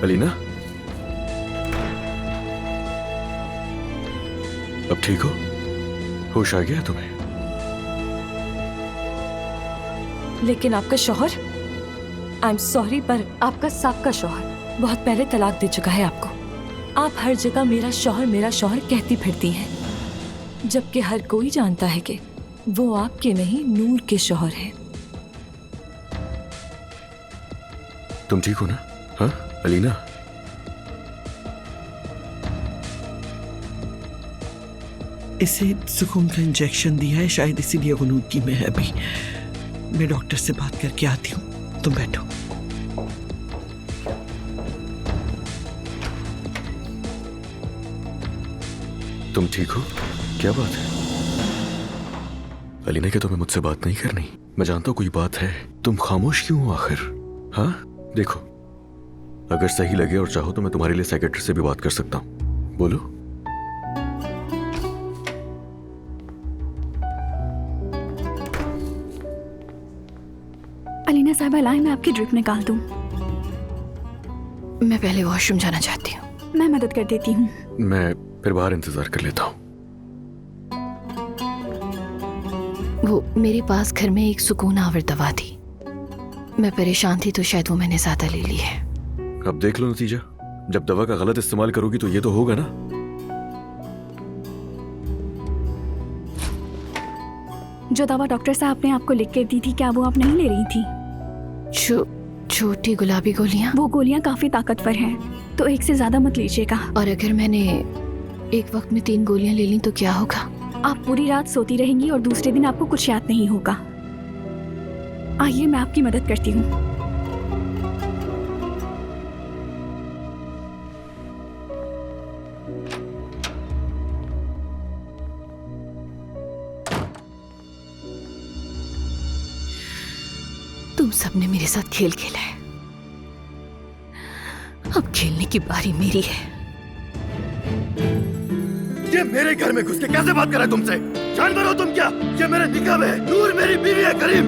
अलीना, अब ठीक हो? होश आ गया तुम्हें? लेकिन आपका शौहर, आई एम सॉरी, पर आपका साबका शौहर बहुत पहले तलाक दे चुका है आपको। आप हर जगह मेरा शौहर कहती फिरती हैं, जबकि हर कोई जानता है कि वो आपके नहीं, नूर के शौहर हैं। तुम ठीक हो ना? हाँ अलीना? इसे सुकून का इंजेक्शन दिया है, शायद इसीलिए गुनूदगी में है अभी। मैं डॉक्टर से बात करके आती हूँ, तुम बैठो। तुम ठीक हो? क्या बात है? अलीना, क्या तुम्हें मुझसे बात नहीं करनी? मैं जानता हूं कोई बात है, तुम खामोश क्यों हो आखिर? हाँ देखो, अगर सही लगे और चाहो तो मैं तुम्हारे लिए सेक्रेटरी से भी बात कर सकता हूं। बोलो। अलीना साहिबा, लाएं मैं आपकी ड्रिप निकाल दूं? मैं पहले वॉशरूम जाना चाहती हूँ। मैं मदद कर देती हूँ। मैं फिर बाहर इंतजार कर लेता हूँ। वो मेरे पास घर में एक सुकून आवर दवा थी। मैं परेशान थी तो शायद वो मैंने ज्यादा ले ली है। अब देख लो नतीजा। जब दवा का गलत इस्तेमाल करोगी तो ये तो होगा ना। जो दवा डॉक्टर साहब ने आपको लिख कर दी थी, क्या वो आप नहीं ले रही थी? छोटी गुलाबी गोलियां? वो गोलियां काफी ताकतवर हैं, तो एक से ज्यादा मत लीजिएगा। और अगर मैंने एक वक्त में 3 गोलियां ले ली तो क्या होगा? आप पूरी रात सोती रहेंगी और दूसरे दिन आपको कुछ याद नहीं होगा। आइए मैं आपकी मदद करती हूँ। तुम सबने मेरे साथ खेल खेला है, अब खेलने की बारी मेरी है। ये मेरे घर में घुस के कैसे बात कर रहा है तुमसे? जानवर हो तुम क्या? ये मेरे निकाह में है, नूर मेरी बीवी है करीम।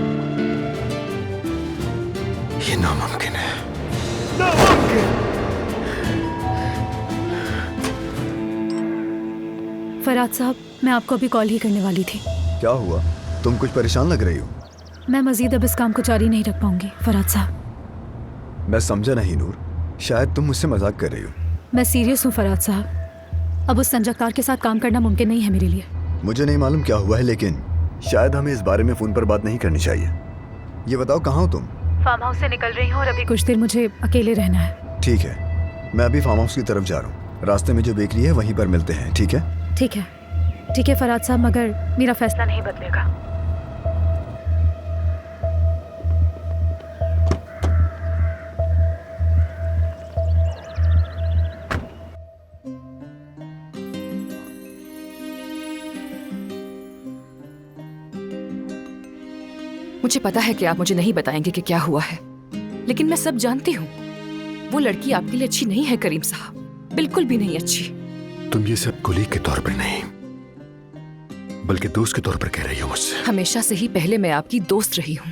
ये नामुमकिन है। नामुमकिन। फराज साहब, मैं आपको अभी कॉल ही करने वाली थी। क्या हुआ? तुम कुछ परेशान लग रही हो। मैं मजीद अब इस काम को जारी नहीं रख पाऊंगी फराज साहब। मैं समझा नहीं नूर, शायद तुम मुझसे मजाक कर रही हो। मैं सीरियस हूँ फराज साहब। अब उस संजयकार के साथ काम करना मुमकिन नहीं है मेरे लिए। मुझे नहीं मालूम क्या हुआ है, लेकिन शायद हमें इस बारे में फोन पर बात नहीं करनी चाहिए। ये बताओ कहाँ हो तुम? फार्म हाउस से निकल रही हूँ और अभी कुछ देर मुझे अकेले रहना है। ठीक है, मैं अभी फार्म हाउस की तरफ जा रहा हूँ। रास्ते में जो बेकरी है वहीं पर मिलते हैं, ठीक है? ठीक है फराज साहब, मगर मेरा फैसला नहीं बदलेगा। मुझे पता है कि आप मुझे नहीं बताएंगे कि क्या हुआ है, लेकिन मैं सब जानती हूँ। वो लड़की आपके लिए अच्छी नहीं है करीम साहब, बिल्कुल भी नहीं अच्छी। तुम ये सब कुली के तौर पर नहीं, बल्कि दोस्त के तौर पर कह रही हो मुझसे। हमेशा से ही पहले मैं आपकी दोस्त रही हूँ।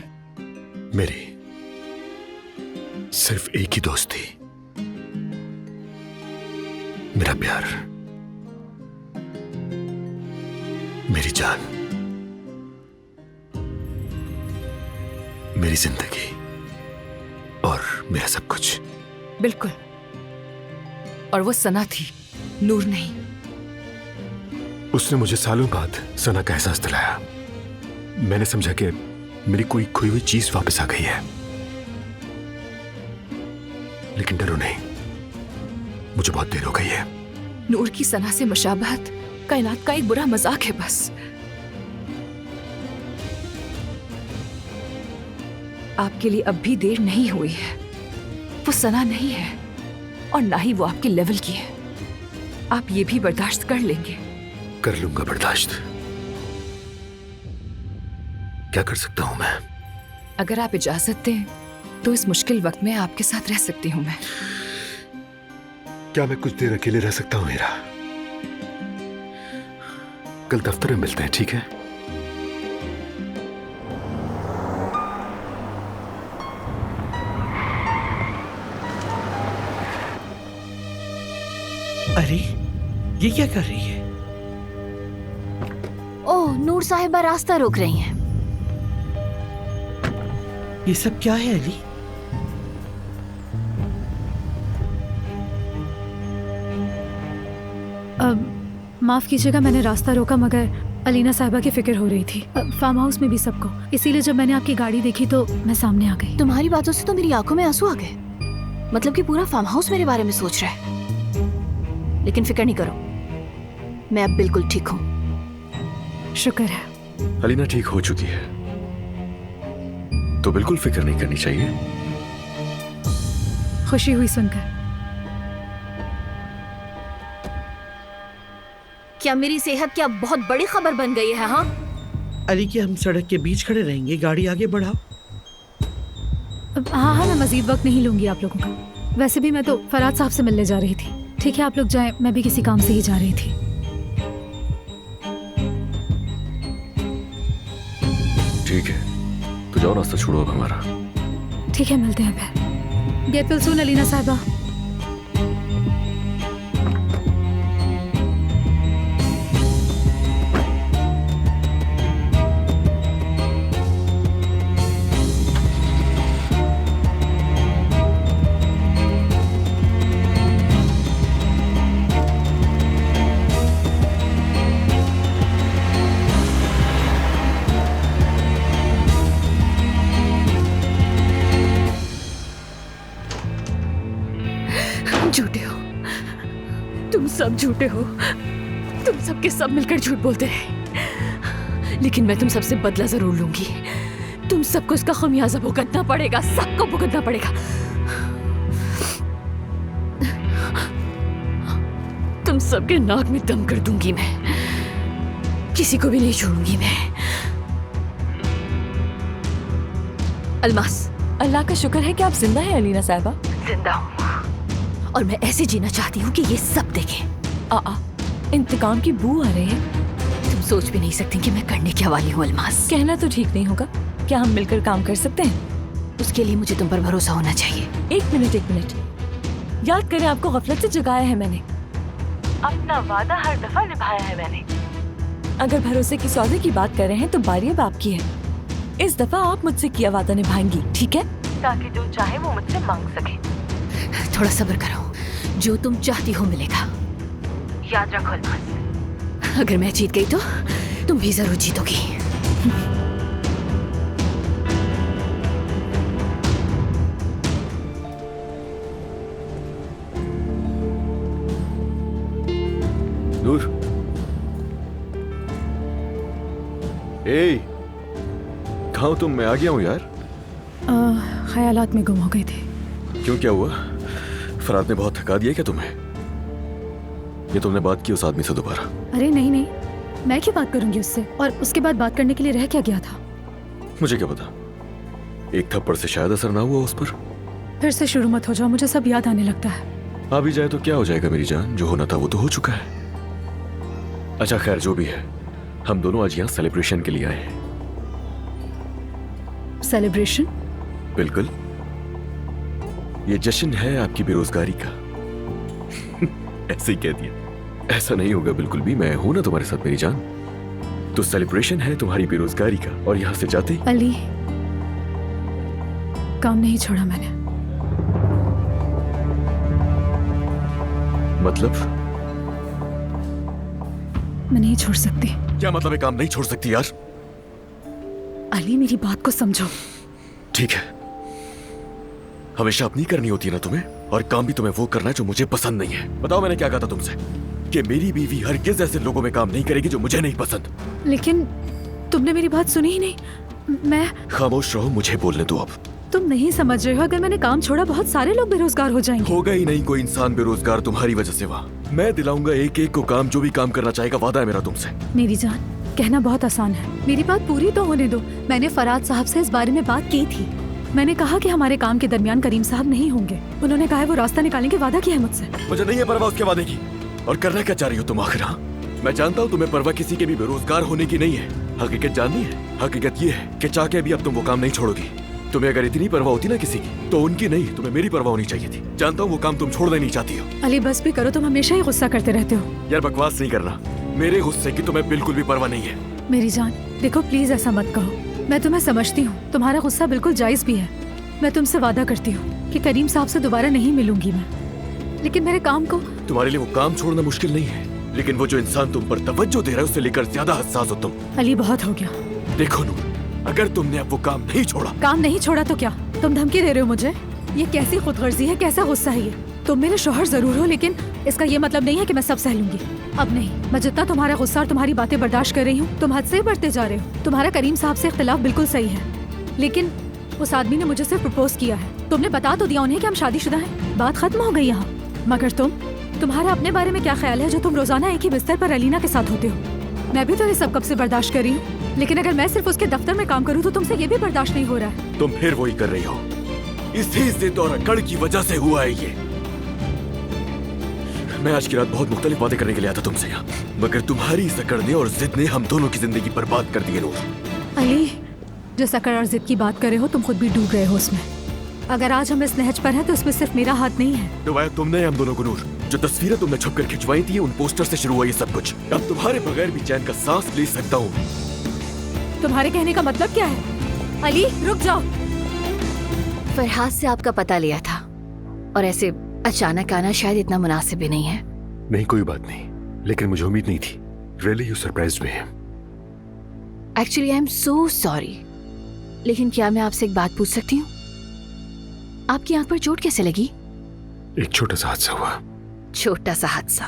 मेरी सिर्फ एक ही दोस्त थी, मेरा प्यार, मेरी जान, मेरी जिंदगी और मेरा सब कुछ। बिल्कुल, और वो सना थी, नूर नहीं। उसने मुझे सालों बाद सना का एहसास दिलाया। मैंने समझा कि मेरी कोई खोई हुई चीज वापस आ गई है, लेकिन डरो नहीं, मुझे बहुत देर हो गई है। नूर की सना से मुशाबहत कायनात का एक बुरा मजाक है बस। आपके लिए अब भी देर नहीं हुई है। वो सना नहीं है और ना ही वो आपके लेवल की है। आप ये भी बर्दाश्त कर लेंगे? कर लूंगा बर्दाश्त। क्या कर सकता हूं मैं? अगर आप इजाजत दें तो इस मुश्किल वक्त में आपके साथ रह सकती हूं मैं। क्या मैं कुछ देर अकेले रह सकता हूं हीरा? कल दफ्तर में मिलते हैं, ठीक है? अरे ये क्या कर रही है? ओह, नूर साहिबा रास्ता रोक रही हैं। ये सब क्या है अली? माफ कीजिएगा, मैंने रास्ता रोका मगर अलीना साहिबा की फिक्र हो रही थी फार्म हाउस में भी सबको, इसीलिए जब मैंने आपकी गाड़ी देखी तो मैं सामने आ गई। तुम्हारी बातों से तो मेरी आंखों में आंसू आ गए। मतलब कि पूरा फार्म हाउस मेरे बारे में सोच रहा है। लेकिन फिक्र नहीं करो, मैं अब बिल्कुल ठीक हूँ। शुक्र है। अलीना ठीक हो चुकी है तो बिल्कुल फिक्र नहीं करनी चाहिए। खुशी हुई सुनकर। क्या मेरी सेहत क्या बहुत बड़ी खबर बन गई है? हाँ अली, क्या हम सड़क के बीच खड़े रहेंगे? गाड़ी आगे बढ़ाओ। हाँ हाँ, मैं मजीद वक्त नहीं लूंगी आप लोगों का। वैसे भी मैं तो फराज साहब से मिलने जा रही थी। ठीक है, आप लोग जाएं, मैं भी किसी काम से ही जा रही थी। ठीक है, तो जाओ, रास्ता छोड़ो अब हमारा। ठीक है, मिलते हैं फिर। गेट विल सून अलीना साहिबा। झूठे हो, तुम सब झूठे हो। तुम सब के सब मिलकर झूठ बोलते रहे, लेकिन मैं तुम सबसे बदला जरूर लूंगी। तुम सबको इसका खमियाजा भुगतना पड़ेगा, सबको भुगतना पड़ेगा। तुम सबके नाक में दम कर दूंगी मैं, किसी को भी नहीं छोड़ूंगी मैं। अलमास, अल्लाह का शुक्र है कि आप जिंदा हैं अलीना साहिबा। जिंदा हूँ और मैं ऐसे जीना चाहती हूँ कि ये सब देखें। इंतकाम की बू आ रही है। तुम सोच भी नहीं सकती कि मैं करने क्या वाली हूँ अलमास। कहना तो ठीक नहीं होगा। क्या हम मिलकर काम कर सकते हैं? उसके लिए मुझे तुम पर भरोसा होना चाहिए। एक मिनट, याद करें, आपको गफलत से जगाया है मैंने। अपना वादा हर दफा निभाया है मैंने। अगर भरोसे की सौदे की बात कर रहे हैं तो बारी अब आपकी है। इस दफा आप मुझसे किया वादा निभाएंगी, ठीक है? ताकि जो चाहे वो मुझसे मांग सके। थोड़ा सब्र करो, जो तुम चाहती हो मिलेगा। याद रखो अलमास। अगर मैं जीत गई तो तुम भी जरूर जीतोगी। नूर, कहाँ हो तुम? मैं आ गया हूँ यार। ख्यालात में गुम हो गए थे। क्यों, क्या हुआ? फराद ने बहुत थका दिया क्या तुम्हें? ये तुमने बात की उस आदमी से दोबारा? अरे नहीं नहीं, मैं क्यों बात करूंगी उससे? और उसके बाद बात करने के लिए रह क्या गया था? मुझे क्या पता, एक थप्पड़ से शायद असर ना हुआ उस पर। फिर से शुरू मत हो जाओ, मुझे सब याद आने लगता है। आ भी जाए तो क्या हो जाएगा मेरी जान, जो होना था वो तो हो चुका है। अच्छा खैर, जो भी है, हम दोनों आज यहाँ सेलिब्रेशन के लिए आए हैं। सेलिब्रेशन? बिल्कुल, ये जश्न है आपकी बेरोजगारी का। ऐसे ही कह दिया। ऐसा नहीं होगा बिल्कुल भी, मैं हूं ना तुम्हारे साथ मेरी जान। तो सेलिब्रेशन है तुम्हारी बेरोजगारी का। और यहां से जाते अली, काम नहीं छोड़ा मैंने। मतलब? मैं नहीं छोड़ सकती। क्या मतलब है काम नहीं छोड़ सकती यार? अली, मेरी बात को समझो। ठीक है, हमेशा अपनी करनी होती है ना तुम्हें, और काम भी तुम्हें वो करना है जो मुझे पसंद नहीं है। बताओ मैंने क्या कहा था तुमसे, कि मेरी बीवी हरगिज ऐसे लोगों में काम नहीं करेगी जो मुझे नहीं पसंद। लेकिन तुमने मेरी बात सुनी ही नहीं। मैं खामोश रहो, मुझे बोलने दो। अब तुम नहीं समझ रहे हो, अगर मैंने काम छोड़ा बहुत सारे लोग बेरोजगार हो जाएंगे। होगा ही नहीं कोई इंसान बेरोजगार तुम्हारी वजह से। वहाँ मैं दिलाऊंगा एक एक को काम, जो भी काम करना चाहेगा। वादा है मेरा तुमसे। मेरी जान, कहना बहुत आसान है, मेरी बात पूरी तो होने दो। मैंने फराज साहब से इस बारे में बात की थी। मैंने कहा कि हमारे काम के दरमियान करीम साहब नहीं होंगे। उन्होंने कहा है वो रास्ता निकालेंगे, वादा किया है मुझसे। मुझे नहीं है परवाह उसके वादे की। और करना क्या चाह रही हो तुम आखिर? हाँ, मैं जानता हूँ तुम्हें परवाह किसी के भी बेरोजगार होने की नहीं है। हकीकत जाननी है? हकीकत ये है कि चाह के भी अब तुम वो काम नहीं छोड़ोगी। तुम्हें अगर इतनी परवाह होती ना किसी की, तो उनकी नहीं, तुम्हें मेरी परवाह होनी चाहिए थी। जानता हूँ वो काम तुम छोड़ना नहीं चाहती हो। अली बस भी करो, तुम हमेशा ही गुस्सा करते रहते हो। यार बकवास नहीं करना, मेरे गुस्से की तुम्हें बिल्कुल भी परवाह नहीं है। मेरी जान देखो, प्लीज ऐसा मत कहो। मैं तुम्हें समझती हूँ, तुम्हारा गुस्सा बिल्कुल जायज भी है। मैं तुमसे वादा करती हूँ कि करीम साहब से दोबारा नहीं मिलूंगी मैं, लेकिन मेरे काम को। तुम्हारे लिए वो काम छोड़ना मुश्किल नहीं है, लेकिन वो जो इंसान तुम पर तवज्जो दे रहा है उससे लेकर ज्यादा हसास हो तुम। अली बहुत हो गया। देखो नूर, अगर तुमने अब वो काम नहीं छोड़ा। काम नहीं छोड़ा तो क्या तुम धमकी दे रहे हो मुझे? ये कैसी खुदगर्जी है, कैसा गुस्सा है ये? तुम मेरे शौहर जरूर हो, लेकिन इसका ये मतलब नहीं है कि मैं सब सह लूंगी। अब नहीं, मैं जितना तुम्हारा गुस्सा और तुम्हारी बातें बर्दाश्त कर रही हूँ, तुम हद से बढ़ते जा रहे हो। तुम्हारा करीम साहब से इख्तिलाफ बिल्कुल सही है, लेकिन उस आदमी ने मुझे सिर्फ प्रपोज किया है। तुमने बता तो दिया उन्हें कि हम शादीशुदा हैं, बात खत्म हो गई यहाँ। मगर तुम्हारा अपने बारे में क्या ख्याल है जो तुम रोजाना एक ही बिस्तर पर अलीना के साथ होते हो? मैं भी तो ये सब कब से बर्दाश्त कर रही हूँ, लेकिन अगर मैं सिर्फ उसके दफ्तर में काम करूँ तो तुमसे ये भी बर्दाश्त नहीं हो रहा है। तुम फिर वही कर रही हो। इसी जिद और अकड़ की वजह से हुआ है ये। मैं आज की रात बहुत मुख्तलिफ बातें करने के लिए आया था तुमसे यहाँ, मगर तुम्हारी इस अकड़ ने और जिद ने हम दोनों की जिंदगी बर्बाद कर दी है नूर। अली, जिस अकड़ और जिद की बात कर रहे हो तुम खुद भी डूब रहे हो उसमें। अगर आज हम इस नहज पर हैं तो इसमें सिर्फ मेरा हाथ नहीं है। डुबाया तुमने हम दोनों को नूर। जो तस्वीरें तुमने छुपकर खिंचवाई थी उन पोस्टर से शुरू हुआ ये सब कुछ। अब तुम्हारे बगैर भी चैन का सांस ले सकता हूँ। तुम्हारे कहने का मतलब क्या है? अली रुक जाओ। फरहाद से आपका पता लिया था, और ऐसे अचानक आना शायद इतना मुनासिब भी नहीं है। नहीं कोई बात नहीं, लेकिन मुझे उम्मीद नहीं थी। Really you surprised me. Actually I am so sorry, लेकिन क्या मैं आपसे एक बात पूछ सकती हूँ? आपकी आंख पर चोट कैसे लगी? एक छोटा सा हादसा हुआ। छोटा सा हादसा?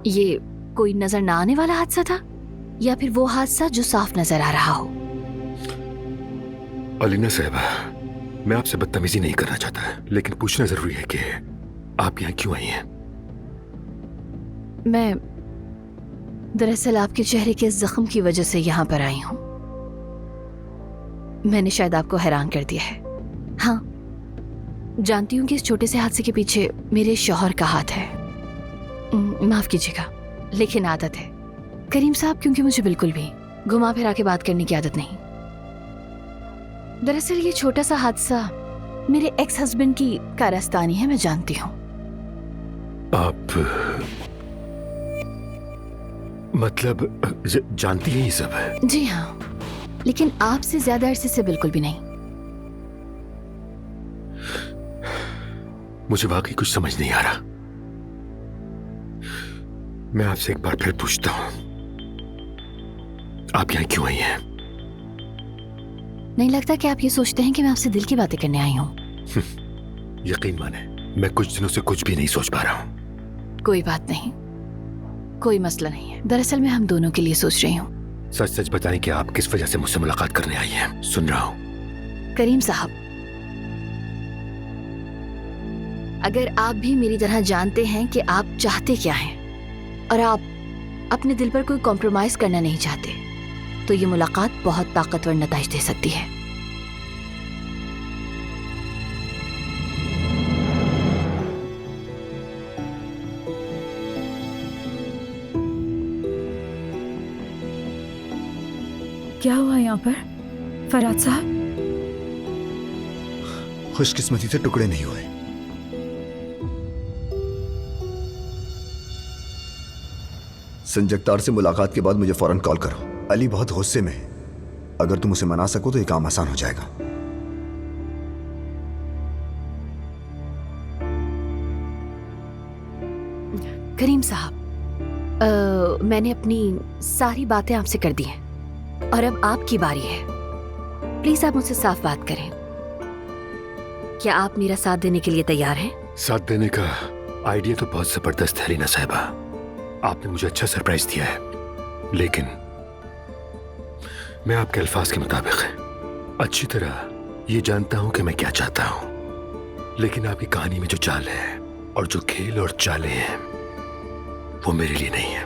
ये कोई नजर ना आने वाला हादसा था, या फिर वो हादसा जो साफ नजर आ रहा हो? अलीना साहिबा, मैं आपसे बदतमीजी नहीं करना चाहता, लेकिन पूछना जरूरी है कि आप यहाँ क्यों आई हैं? मैं दरअसल आपके चेहरे के जख्म की वजह से यहाँ पर आई हूँ। मैंने शायद आपको हैरान कर दिया है। हाँ, जानती हूँ कि इस छोटे से हादसे के पीछे मेरे शौहर का हाथ है। माफ कीजिएगा, लेकिन आदत है करीम साहब, क्योंकि मुझे बिल्कुल भी घुमा फिरा के बात करने की आदत नहीं। दरअसल ये छोटा सा हादसा मेरे एक्स हस्बैंड की कारस्तानी है, मैं जानती हूँ। आप मतलब जानती हैं ये सब? जी हाँ, लेकिन आपसे ज्यादा अरसे से बिल्कुल भी नहीं। मुझे वाकई कुछ समझ नहीं आ रहा। मैं आपसे एक बार फिर पूछता हूं, आप यहाँ क्यों आई हैं? नहीं लगता कि आप ये सोचते हैं कि मैं आपसे दिल की बातें करने आई हूँ? यकीन माने, मैं कुछ दिनों से कुछ भी नहीं सोच पा रहा हूँ। कोई बात नहीं, कोई मसला नहीं है। दरअसल मैं हम दोनों के लिए सोच रही हूँ। सच सच बताएं कि आप किस वजह से मुझसे मुलाकात करने आई हैं। सुन रहा हूँ। करीम साहब, अगर आप भी मेरी तरह जानते हैं कि आप चाहते क्या हैं और आप अपने दिल पर कोई कॉम्प्रोमाइज करना नहीं चाहते, तो ये मुलाकात बहुत ताकतवर नतीजे दे सकती है। क्या हुआ यहाँ पर फरहाद साहब? खुशकिस्मती से टुकड़े नहीं हुए। संजगतार से मुलाकात के बाद मुझे फौरन कॉल करो। अली बहुत गुस्से में है, अगर तुम उसे मना सको तो ये काम आसान हो जाएगा। करीम साहब, मैंने अपनी सारी बातें आपसे कर दी हैं और अब आपकी बारी है। प्लीज आप मुझसे साफ बात करें। क्या आप मेरा साथ देने के लिए तैयार हैं? साथ देने का आइडिया तो बहुत जबरदस्त है रीना साहिबा। आपने मुझे अच्छा सरप्राइज दिया है, लेकिन मैं आपके अल्फाज के मुताबिक अच्छी तरह ये जानता हूं कि मैं क्या चाहता हूं, लेकिन आपकी कहानी में जो चाल है और जो खेल और चालें हैं वो मेरे लिए नहीं है।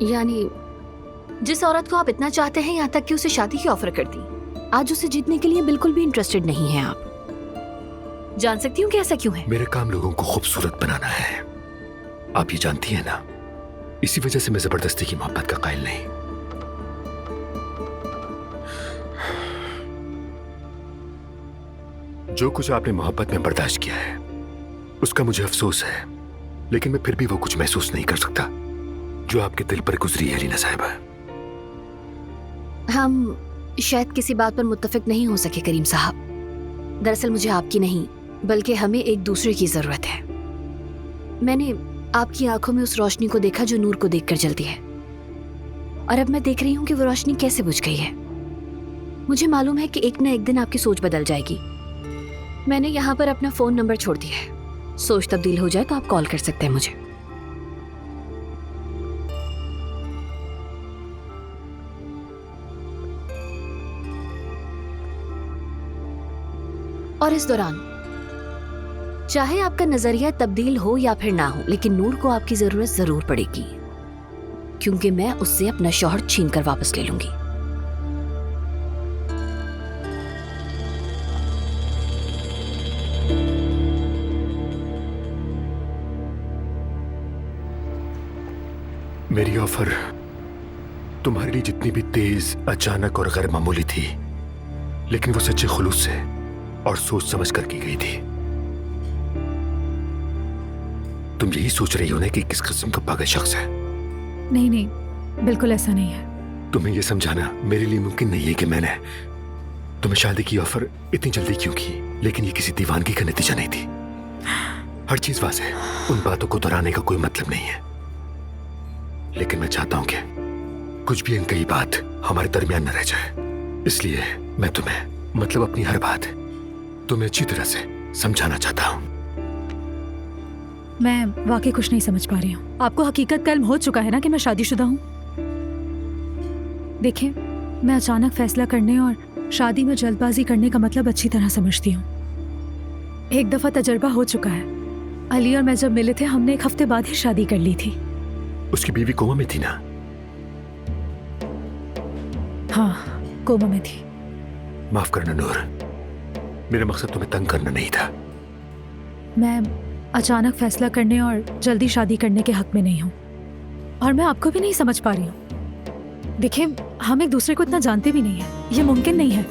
यानी जिस औरत को आप इतना चाहते हैं, यहाँ तक कि उसे शादी की ऑफर कर दी, आज उसे जीतने के लिए बिल्कुल भी इंटरेस्टेड नहीं है आप। जान सकती हूँ कि ऐसा क्यों है? मेरे काम लोगों को खूबसूरत बनाना है, आप ये जानती हैं ना। इसी वजह से मैं जबरदस्ती की मोहब्बत का कायल नहीं। जो कुछ आपने मोहब्बत में बर्दाश्त किया है उसका मुझे अफसोस है, लेकिन मैं फिर भी वो कुछ महसूस नहीं कर सकता जो आपके दिल पर गुजरी है लीना साहिबा। हम शायद किसी बात पर मुत्तफिक नहीं हो सके करीम साहब। दरअसल मुझे आपकी नहीं बल्कि हमें एक दूसरे की जरूरत है। मैंने आपकी आंखों में उस रोशनी को देखा जो नूर को देखकर जलती है, और अब मैं देख रही हूँ कि वो रोशनी कैसे बुझ गई है। मुझे मालूम है कि एक न एक दिन आपकी सोच बदल जाएगी। मैंने यहाँ पर अपना फोन नंबर छोड़ दिया है। सोच तब्दील हो जाए तो आप कॉल कर सकते हैं मुझे। और इस दौरान चाहे आपका नजरिया तब्दील हो या फिर ना हो, लेकिन नूर को आपकी जरूरत जरूर पड़ेगी, क्योंकि मैं उससे अपना शौहर छीन कर वापस ले लूंगी। मेरी ऑफर तुम्हारे लिए जितनी भी तेज, अचानक और गैर मामूली थी, लेकिन वो सच्चे खुलूस से और सोच समझ कर की गई थी। तुम यही सोच रही हो ना कि किस किस्म का पागल शख्स है? नहीं नहीं, बिल्कुल ऐसा नहीं है। तुम्हें यह समझाना मेरे लिए मुमकिन नहीं है कि मैंने तुम्हें शादी की ऑफर इतनी जल्दी क्यों की, लेकिन ये किसी दीवानगी का नतीजा नहीं थी। हर चीज वाज़ेह है, उन बातों को दोहराने का कोई मतलब नहीं है, लेकिन मैं चाहता हूं कि कुछ भी इनकी बात हमारे दरमियान न रह जाए। इसलिए मैं तुम्हें, मतलब अपनी हर बात तुम्हें अच्छी तरह से समझाना चाहता हूं। मैं वाकई कुछ नहीं समझ पा रही हूँ। आपको हकीकत का इल्म हो चुका है ना कि मैं शादीशुदा हूँ। देखिए, मैं अचानक फैसला करने और शादी में जल्दबाजी करने का मतलब अच्छी तरह समझती हूँ। एक दफा तजर्बा हो चुका है। अली और मैं जब मिले थे, हमने एक हफ्ते बाद ही शादी कर ली थी। उसकी बीवी कोमा में थी ना? हाँ, कोमा में थी। माफ करना नूर, मेरा मकसद तुम्हें तंग करना नहीं था। मैं अचानक फैसला करने और जल्दी शादी करने के हक में नहीं हूँ, और मैं आपको भी नहीं समझ पा रही हूँ। देखिए, हम एक दूसरे को इतना जानते भी नहीं है, ये मुमकिन नहीं है।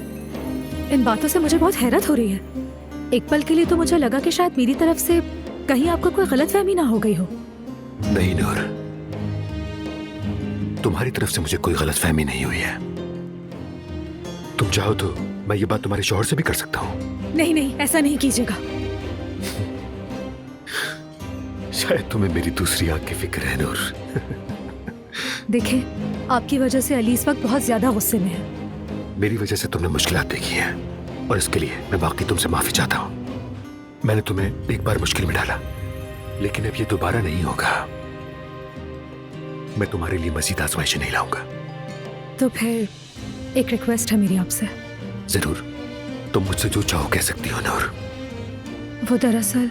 इन बातों से मुझे बहुत हैरत हो रही है। एक पल के लिए तो मुझे लगा कि शायद मेरी तरफ से कहीं आपको कोई गलतफहमी ना हो गई हो। नहीं नूर, तुम्हारी तरफ से मुझे कोई गलतफहमी नहीं हुई है। तुम चाहो तो मैं ये बात तुम्हारे शौहर से भी कर सकता हूँ। नहीं नहीं, ऐसा नहीं कीजिएगा। शायद तुम्हें मेरी दूसरी आंख की फिक्र है नूर। देखिए, आपकी वजह से अली इस वक्त बहुत ज्यादा गुस्से में है। मेरी वजह से तुमने मुश्किलात देखी हैं, और इसके लिए मैं वाकई तुमसे माफी चाहता हूँ। मैंने तुम्हें एक बार मुश्किल में डाला, लेकिन अब ये दोबारा नहीं होगा। मैं तुम्हारे लिए मजीद आजमाइशें नहीं लाऊंगा। तो फिर एक रिक्वेस्ट है मेरी आपसे। जरूर, तुम मुझसे जो चाहो कह सकती हो नूर। वो दरअसल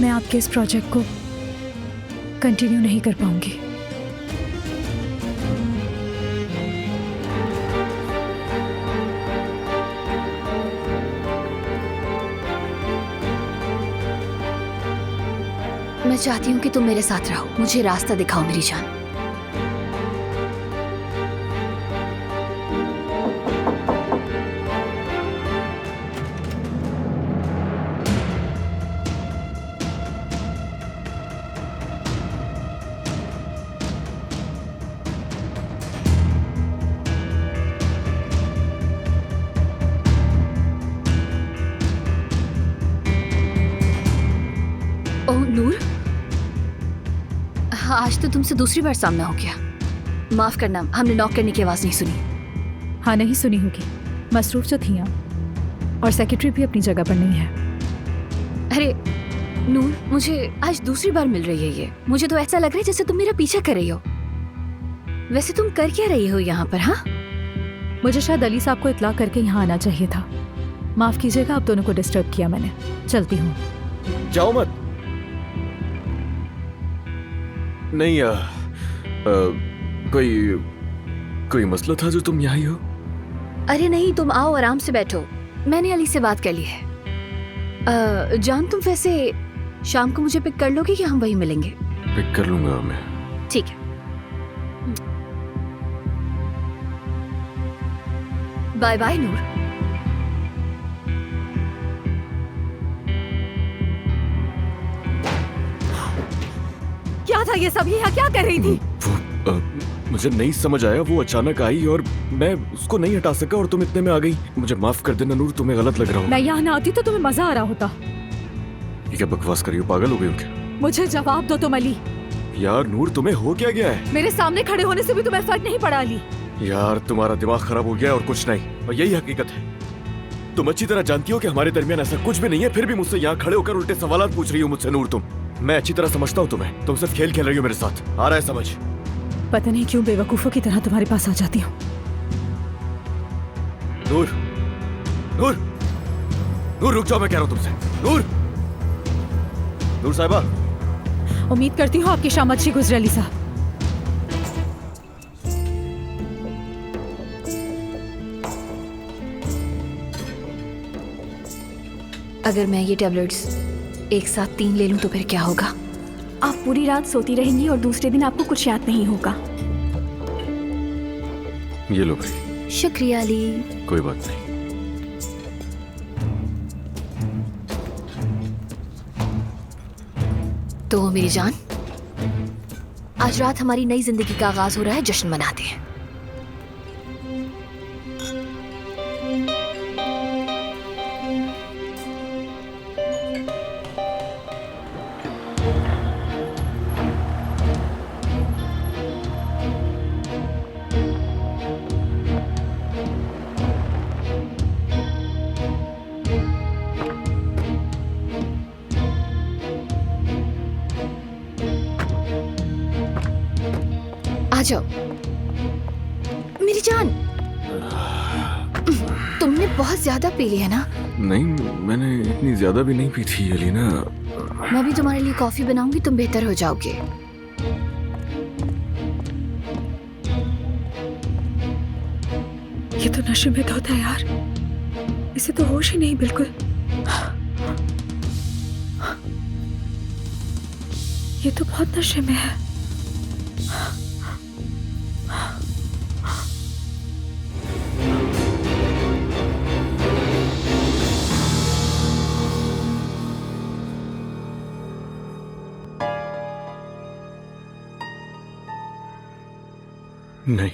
मैं आपके इस प्रोजेक्ट को कंटिन्यू नहीं कर पाऊंगी। मैं चाहती हूँ कि तुम मेरे साथ रहो। मुझे रास्ता दिखाओ मेरी जान। ओह नूर, हाँ, आज तो तुमसे दूसरी बार सामना हो गया। माफ करना, हमने नॉक करने की आवाज नहीं सुनी। हाँ, नहीं सुनी होगी। मसरूफ जो थी आप, और सेक्रेटरी भी अपनी जगह पर नहीं है। अरे नूर, मुझे आज दूसरी बार मिल रही है ये। मुझे तो ऐसा लग रहा है जैसे तुम मेरा पीछा कर रही हो। वैसे तुम कर क्या रही हो यहाँ पर? हाँ, मुझे शायद अली साहब को इत्ला करके यहाँ आना चाहिए था। माफ कीजिएगा, आप दोनों को डिस्टर्ब किया मैंने। चलती हूँ। जाओ मत। नहीं, कोई मसला था जो तुम यहाँ ही हो? अरे नहीं, तुम आओ, आराम से बैठो। मैंने अली से बात कर ली है। जान, तुम वैसे शाम को मुझे पिक कर लोगे कि हम वहीं मिलेंगे? पिक कर लूंगा मैं। ठीक है। बाय बाय नूर। था ये सब? यहाँ क्या कर रही थी? वो मुझे नहीं समझ आया, वो अचानक आई और मैं उसको नहीं हटा सका और तुम इतने में आ गई। मुझे माफ कर देना नूर, तुम्हें गलत लग रहा हूँ। मैं यहाँ ना आती तो तुम्हें मजा आ रहा होता। ये क्या बकवास कर रही हो, पागल हो गई हो क्या? मुझे जवाब दो तुम अली। यार नूर, तुम्हें हो क्या गया है? मेरे सामने खड़े होने से भी तुम्हें फर्क नहीं पड़ा अली। यार तुम्हारा दिमाग खराब हो गया और कुछ नहीं, और यही हकीकत है। तुम अच्छी तरह जानती हो कि हमारे दरमियान ऐसा कुछ भी नहीं है, फिर भी मुझसे यहाँ खड़े होकर उल्टे सवाल पूछ रही हो मुझसे। नूर मैं अच्छी तरह समझता हूँ तुम्हें, तुम सिर्फ खेल खेल रही हो मेरे साथ, आ रहा है समझ? पता नहीं क्यों बेवकूफों की तरह तुम्हारे पास आ जाती हूँ। नूर नूर नूर रुक जाओ, मैं कह रहा हूँ तुमसे। नूर नूर साहिबा। उम्मीद करती हूँ आपकी शाम अच्छी गुजरे अली साहब। अगर मैं ये टैबलेट्स एक साथ 3 ले लूं तो फिर क्या होगा? आप पूरी रात सोती रहेंगी और दूसरे दिन आपको कुछ याद नहीं होगा। ये लो भाई। शुक्रिया अली। कोई बात नहीं। तो मेरी जान, आज रात हमारी नई जिंदगी का आगाज हो रहा है, जश्न मनाते हैं। आ जाओ मेरी जान। तुमने बहुत ज्यादा पी ली है ना? नहीं, मैंने इतनी ज्यादा भी नहीं पी थी अलीना। मैं भी तुम्हारे लिए कॉफी बनाऊंगी, तुम बेहतर हो जाओगे। ये तो नशे में होता है यार, इसे तो होश ही नहीं बिल्कुल। ये तो बहुत नशे में है। नहीं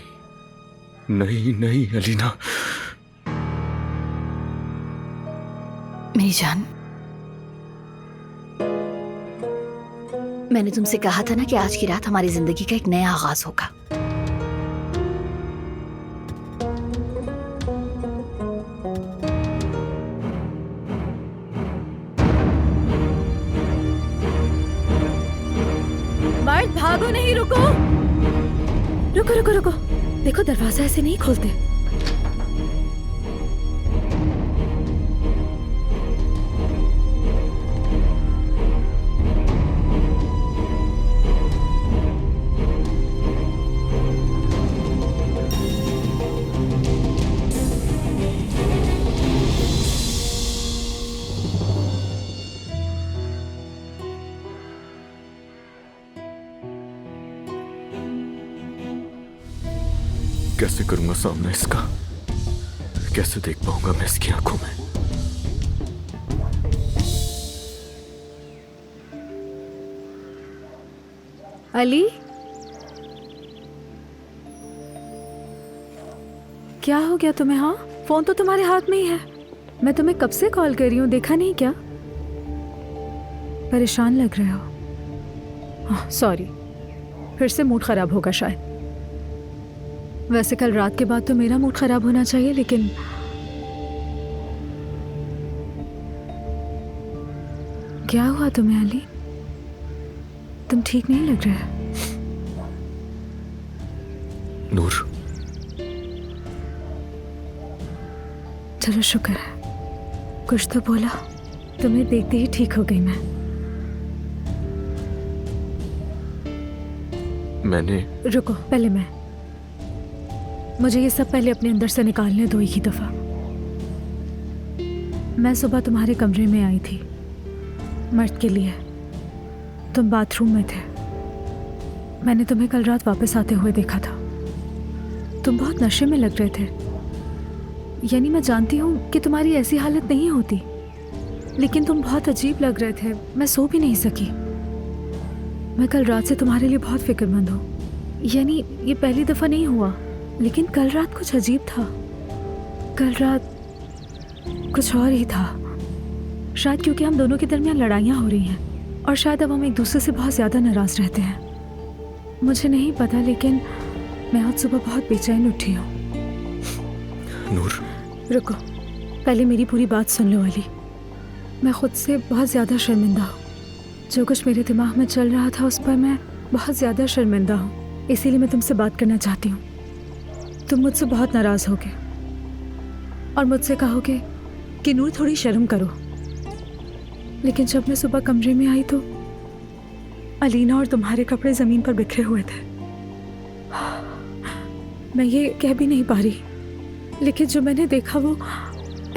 नहीं नहीं अलीना। मेरी जान, मैंने तुमसे कहा था ना कि आज की रात हमारी जिंदगी का एक नया आगाज होगा। मर्द भागो नहीं, रुको रुको रुको रुको। देखो दरवाजा ऐसे नहीं खोलते। कैसे करूंगा सामना इसका? कैसे देख पाऊंगा मैं इसकी आंखों में? अली, क्या हो गया तुम्हें? हाँ, फोन तो तुम्हारे हाथ में ही है। मैं तुम्हें कब से कॉल कर रही हूँ, देखा नहीं क्या? परेशान लग रहे हो। सॉरी, फिर से मूड खराब होगा शायद। वैसे कल रात के बाद तो मेरा मूड खराब होना चाहिए, लेकिन क्या हुआ तुम्हें अली? तुम ठीक नहीं लग रहे। नूर, चलो शुक्र है, कुछ तो बोला। तुम्हें देखते ही ठीक हो गई मैं। मैंने रुको, पहले मुझे ये सब पहले अपने अंदर से निकालने दो एक ही दफा। मैं सुबह तुम्हारे कमरे में आई थी मर्द के लिए। तुम बाथरूम में थे। मैंने तुम्हें कल रात वापस आते हुए देखा था। तुम बहुत नशे में लग रहे थे। यानी मैं जानती हूँ कि तुम्हारी ऐसी हालत नहीं होती, लेकिन तुम बहुत अजीब लग रहे थे। मैं सो भी नहीं सकी। मैं कल रात से तुम्हारे लिए बहुत फिक्रमंद हूँ। यानी ये पहली दफ़ा नहीं हुआ, लेकिन कल रात कुछ अजीब था। कल रात कुछ और ही था। शायद क्योंकि हम दोनों के दरमियान लड़ाइयाँ हो रही हैं और शायद अब हम एक दूसरे से बहुत ज़्यादा नाराज़ रहते हैं। मुझे नहीं पता, लेकिन मैं आज सुबह बहुत बेचैन उठी हूँ। नूर, रुको, पहले मेरी पूरी बात सुन लो अली। मैं खुद से बहुत ज़्यादा शर्मिंदा हूँ। जो कुछ मेरे दिमाग में चल रहा था उस पर मैं बहुत ज़्यादा शर्मिंदा हूँ। इसीलिए मैं तुमसे बात करना चाहती हूँ। तुम मुझसे बहुत नाराज़ होगे और मुझसे कहोगे कि नूर थोड़ी शर्म करो, लेकिन जब मैं सुबह कमरे में आई तो अलीना और तुम्हारे कपड़े ज़मीन पर बिखरे हुए थे। मैं ये कह भी नहीं पा रही, लेकिन जो मैंने देखा वो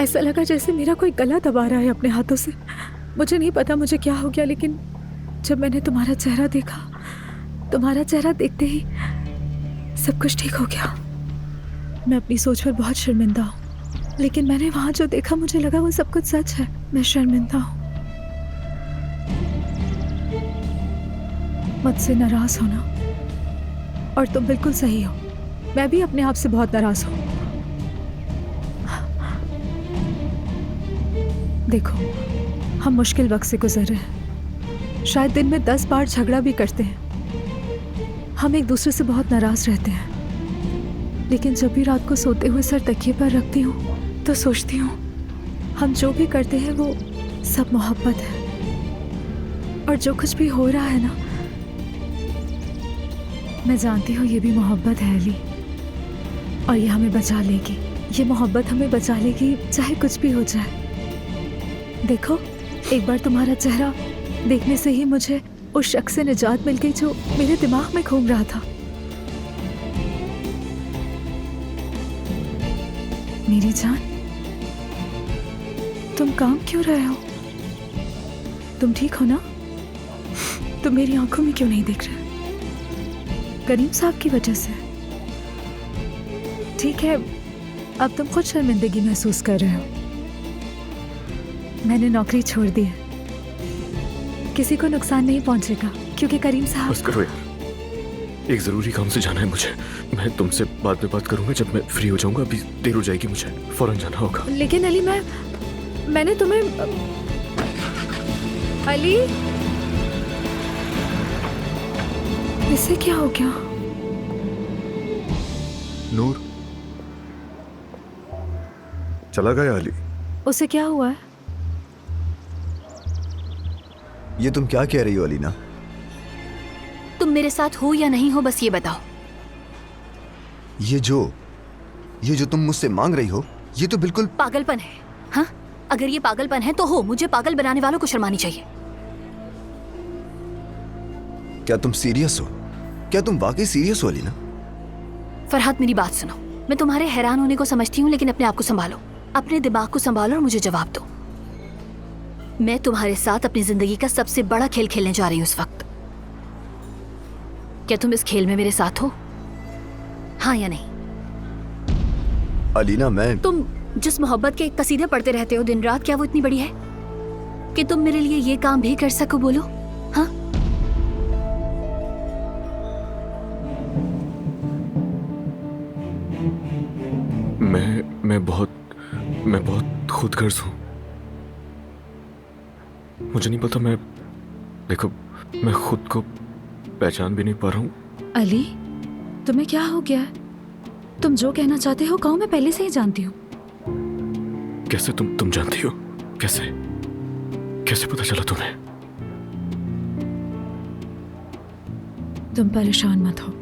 ऐसा लगा जैसे मेरा कोई गला दबा रहा है अपने हाथों से। मुझे नहीं पता मुझे क्या हो गया, लेकिन जब मैंने तुम्हारा चेहरा देखा, तुम्हारा चेहरा देखते ही सब कुछ ठीक हो गया। मैं अपनी सोच पर बहुत शर्मिंदा हूँ, लेकिन मैंने वहाँ जो देखा मुझे लगा वो सब कुछ सच है। मैं शर्मिंदा हूँ। मुझसे नाराज़ होना, और तुम बिल्कुल सही हो, मैं भी अपने आप से बहुत नाराज़ हूँ। देखो, हम मुश्किल वक्त से गुजर रहे हैं। शायद दिन में 10 बार झगड़ा भी करते हैं। हम एक दूसरे से बहुत नाराज़ रहते हैं, लेकिन जब भी रात को सोते हुए सर तकिए पर रखती हूँ तो सोचती हूँ हम जो भी करते हैं वो सब मोहब्बत है। और जो कुछ भी हो रहा है ना, मैं जानती हूँ ये भी मोहब्बत है अली, और ये हमें बचा लेगी। ये मोहब्बत हमें बचा लेगी चाहे कुछ भी हो जाए। देखो, एक बार तुम्हारा चेहरा देखने से ही मुझे उस शख्स से निजात मिल गई जो मेरे दिमाग में घूम रहा था। मेरी जान, तुम काम क्यों रहे हो? तुम ठीक हो ना? तुम मेरी आंखों में क्यों नहीं दिख रहे? करीम साहब की वजह से? ठीक है, अब तुम खुद शर्मिंदगी महसूस कर रहे हो। मैंने नौकरी छोड़ दी है। किसी को नुकसान नहीं पहुंचेगा, क्योंकि करीम साहब। बस करो यार, एक जरूरी काम से जाना है मुझे। मैं तुमसे बाद में बात करूंगा जब मैं फ्री हो जाऊंगा। अभी देर हो जाएगी, मुझे फौरन जाना होगा। लेकिन अली, मैंने तुम्हें अली, इससे क्या हो गया? नूर चला गया अली। उसे क्या हुआ है? ये तुम क्या कह रही हो अलीना? तुम मेरे साथ हो या नहीं हो, बस ये बताओ। ये जो तुम मुझसे मांग रही हो, ये तो बिल्कुल पागलपन है। हाँ, अगर ये पागलपन है तो हो, मुझे पागल बनाने वालों को शर्म आनी चाहिए। क्या तुम सीरियस हो? क्या तुम वाकई सीरियस हो अलीना? फरहाद, मेरी बात सुनो। मैं तुम्हारे हैरान होने को समझती हूँ, लेकिन अपने आप को संभालो, अपने दिमाग को संभालो और मुझे जवाब दो। मैं तुम्हारे साथ अपनी जिंदगी का सबसे बड़ा खेल खेलने जा रही हूँ इस वक्त। क्या तुम इस खेल में मेरे साथ हो? हाँ या नहीं? अलीना, तुम जिस मोहब्बत के कसीदे पढ़ते रहते हो दिन रात, क्या वो इतनी बड़ी है कि तुम मेरे लिए ये काम भी कर सको? बोलो। हाँ, मैं बहुत खुदगर्ज हूँ। मुझे नहीं पता, देखो, मैं खुद को पहचान भी नहीं पा रहा हूँ। अली, तुम्हें क्या हो गया? तुम जो कहना चाहते हो कहो, मैं पहले से ही जानती हूँ। कैसे तुम जानती हो? कैसे पता चला तुम्हें? तुम परेशान मत हो।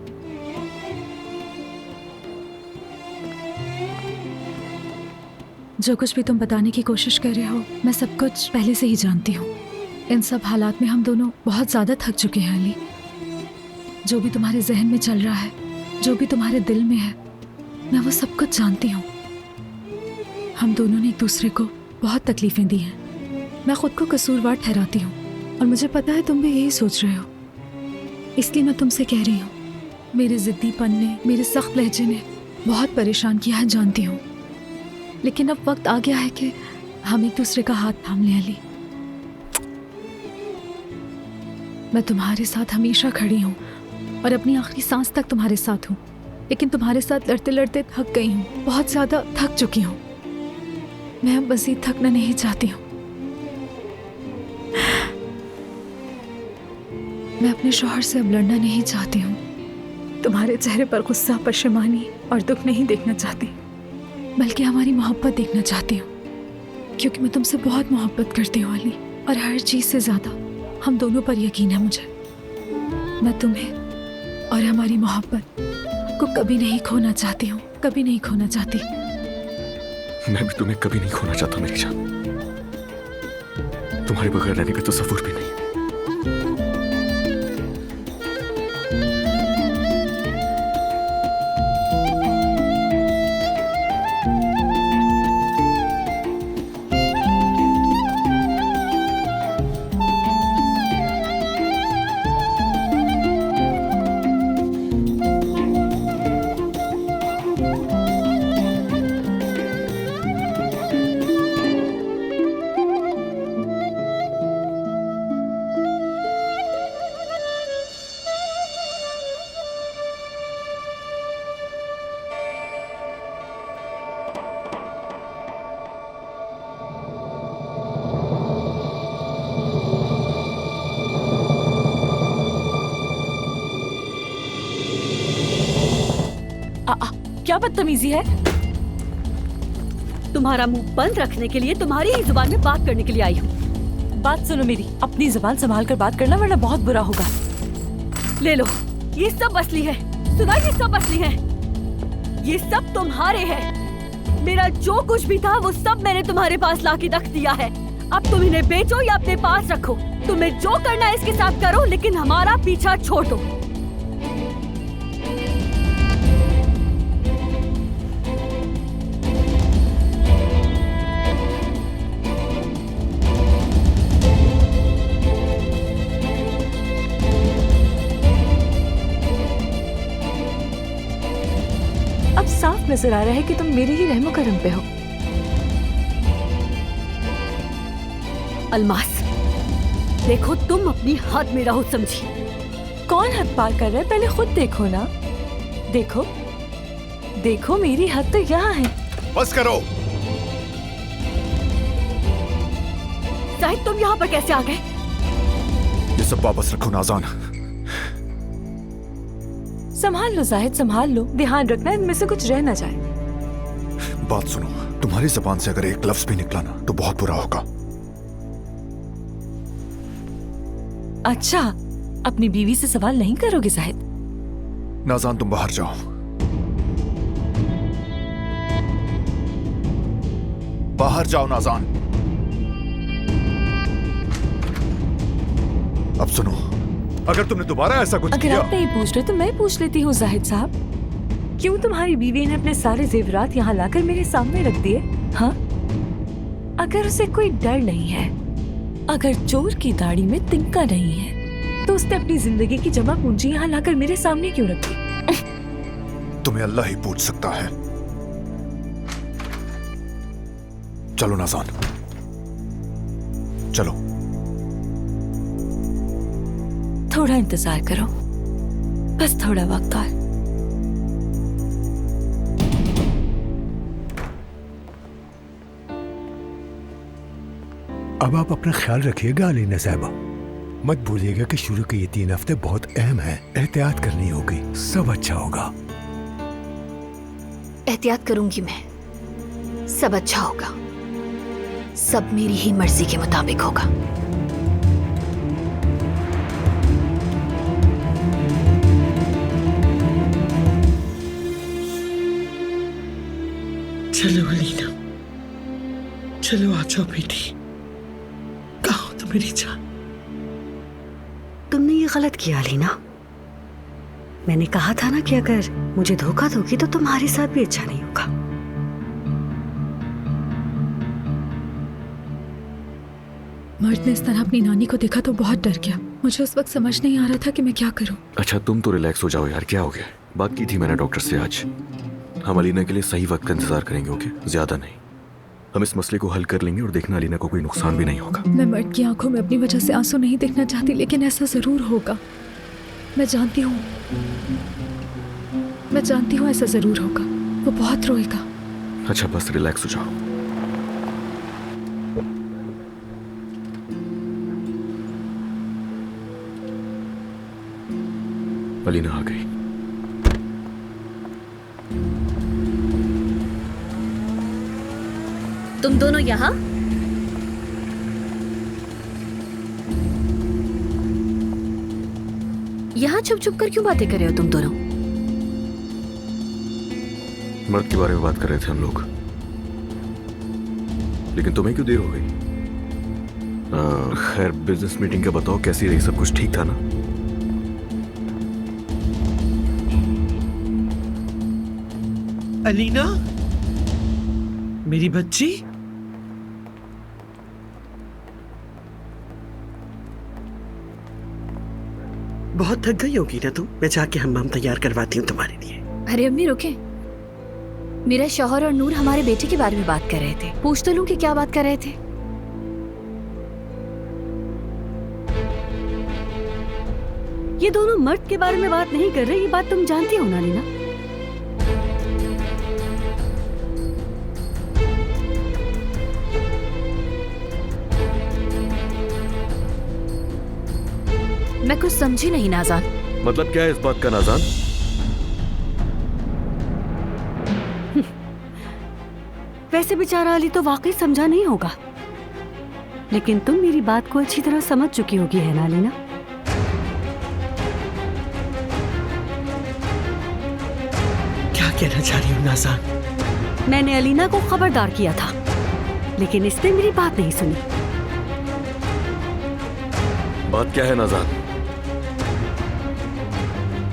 जो कुछ भी तुम बताने की कोशिश कर रहे हो, मैं सब कुछ पहले से ही जानती हूँ। इन सब हालात में हम दोनों बहुत ज़्यादा थक चुके हैं अली। जो भी तुम्हारे जहन में चल रहा है, जो भी तुम्हारे दिल में है, मैं वो सब कुछ जानती हूँ। हम दोनों ने एक दूसरे को बहुत तकलीफ़ें दी हैं। मैं खुद को कसूरवार ठहराती हूँ, और मुझे पता है तुम भी यही सोच रहे हो। इसलिए मैं तुमसे कह रही हूँ, मेरे ज़िद्दीपन ने, मेरे सख्त लहजे ने बहुत परेशान किया है, जानती हूँ। लेकिन अब वक्त आ गया है कि हम एक दूसरे का हाथ थाम लें अली। मैं तुम्हारे साथ हमेशा खड़ी हूँ और अपनी आखिरी सांस तक तुम्हारे साथ हूँ, लेकिन तुम्हारे साथ लड़ते लड़ते थक गई हूँ, बहुत ज्यादा थक चुकी हूँ। मैं अब मजीद थकना नहीं चाहती हूँ। मैं अपने शौहर से अब लड़ना नहीं चाहती हूँ। तुम्हारे चेहरे पर गुस्सा, परेशानी और दुख नहीं देखना चाहती, बल्कि हमारी मोहब्बत देखना चाहती हूँ, क्योंकि मैं तुमसे बहुत मोहब्बत करती हूँ अली, और हर चीज से ज्यादा हम दोनों पर यकीन है मुझे। मैं तुम्हें और हमारी मोहब्बत को कभी नहीं खोना चाहती हूँ, कभी नहीं खोना चाहती। मैं भी तुम्हें कभी नहीं खोना चाहता मेरी जान। तुम्हारे बगैर रहने का तसव्वुर भी नहीं। क्या बदतमीजी है? तुम्हारा मुंह बंद रखने के लिए तुम्हारी ही जुबान में बात करने के लिए आई हूँ। बात सुनो मेरी, अपनी जुबान संभाल कर बात करना वरना बहुत बुरा होगा। ले लो, ये सब असली है। सुना, ये सब असली है। ये सब तुम्हारे हैं। मेरा जो कुछ भी था वो सब मैंने तुम्हारे पास लाके रख दिया है। अब तुम इन्हें बेचो या अपने पास रखो। तुम्हें जो करना है इसके साथ करो, लेकिन हमारा पीछा छोड़ दो। साफ नजर आ रहा है कि तुम मेरे ही रहमो करम पे हो। अलमास, देखो तुम अपनी हद में रहो, समझी? कौन हद पार कर रहा है? पहले खुद देखो ना। देखो देखो, मेरी हद तो यहाँ है। बस करो। जाहिद, तुम यहाँ पर कैसे आ गए? ये सब वापस रखो नाज़ान। संभाल लो जाहिद, संभाल लो। ध्यान रखना इनमें से कुछ रह ना जाए। बात सुनो, तुम्हारी जबान से अगर एक लफ्ज भी निकला ना तो बहुत बुरा होगा। अच्छा, अपनी बीवी से सवाल नहीं करोगे जाहिद? नाज़ान, तुम बाहर जाओ। बाहर जाओ नाज़ान। अब सुनो, अगर तुमने दोबारा ऐसा कुछ अगर किया... आप नहीं पूछ रहे तो मैं पूछ लेती हूँ जाहिद साहब। क्यों तुम्हारी बीवी ने अपने सारे जेवरात यहाँ लाकर मेरे सामने रख दिए? हाँ, अगर उसे कोई डर नहीं है, अगर चोर की दाढ़ी में तिनका नहीं है, तो उसने अपनी जिंदगी की जमा पूंजी यहाँ लाकर मेरे सामने क्यों रखी? तुम्हें अल्लाह ही पूछ सकता है। चलो नाज़ान, चलो। थोड़ा इंतजार करो, बस थोड़ा वक्त और। अब आप अपना ख्याल रखिएगा अलीना साहिबा। मत भूलिएगा कि शुरू के ये 3 हफ्ते बहुत अहम है। एहतियात करनी होगी, सब अच्छा होगा। एहतियात करूंगी मैं, सब अच्छा होगा। सब मेरी ही मर्जी के मुताबिक होगा। चलो अलीना, चलो आ जाओ बेटी। कहाँ हो तुम मेरी जान? तुमने ये गलत किया अलीना। मैंने कहा था ना कि अगर मुझे धोखा दोगी तो तुम्हारे साथ भी अच्छा नहीं होगा। मर्द ने इस तरह अपनी नानी को देखा तो बहुत डर गया। मुझे उस वक्त समझ नहीं आ रहा था कि मैं क्या करूं। अच्छा, तुम तो रिलैक्स हो जाओ यार, क्या हो गया? बात की थी मैंने डॉक्टर से आज। हम अलीना के लिए सही वक्त का इंतजार करेंगे, ओके? ज्यादा नहीं। हम इस मसले को हल कर लेंगे और देखना अलीना को कोई नुकसान भी नहीं होगा। मैं मर्द की आंखों में अपनी वजह से आंसू नहीं देखना चाहती, लेकिन ऐसा जरूर होगा। मैं जानती हूँ ऐसा जरूर होगा। वो बहुत रोएगा। अच्छा बस रिलैक्स हो जाओ। अलीना आ गई। तुम दोनों यहाँ? यहाँ छुप छुप कर क्यों बातें कर रहे हो तुम दोनों? मर्द के बारे में बात कर रहे थे हम लोग, लेकिन तुम्हें क्यों देर हो गई? खैर बिजनेस मीटिंग का बताओ, कैसी रही? सब कुछ ठीक था ना? अलीना, मेरी बच्ची, बहुत थक गई होगी ना तुम। मैं जाके हम्माम तैयार करवाती हूँ तुम्हारे लिए। अरे अम्मी रुके, मेरा शौहर और नूर हमारे बेटे के बारे में बात कर रहे थे। पूछ तो लूं कि क्या बात कर रहे थे। ये दोनों मर्द के बारे में बात नहीं कर रहे, ये बात तुम जानती हो ना अलीना। मैं कुछ समझी नहीं नाज़ान। मतलब क्या है इस बात का नाज़ान? वैसे बेचारा अली तो वाकई समझा नहीं होगा, लेकिन तुम मेरी बात को अच्छी तरह समझ चुकी होगी, है ना अलीना? क्या कहना चाह रही हो नाज़ान? मैंने अलीना को खबरदार किया था, लेकिन इसने मेरी बात नहीं सुनी। बात क्या है नाज़ान?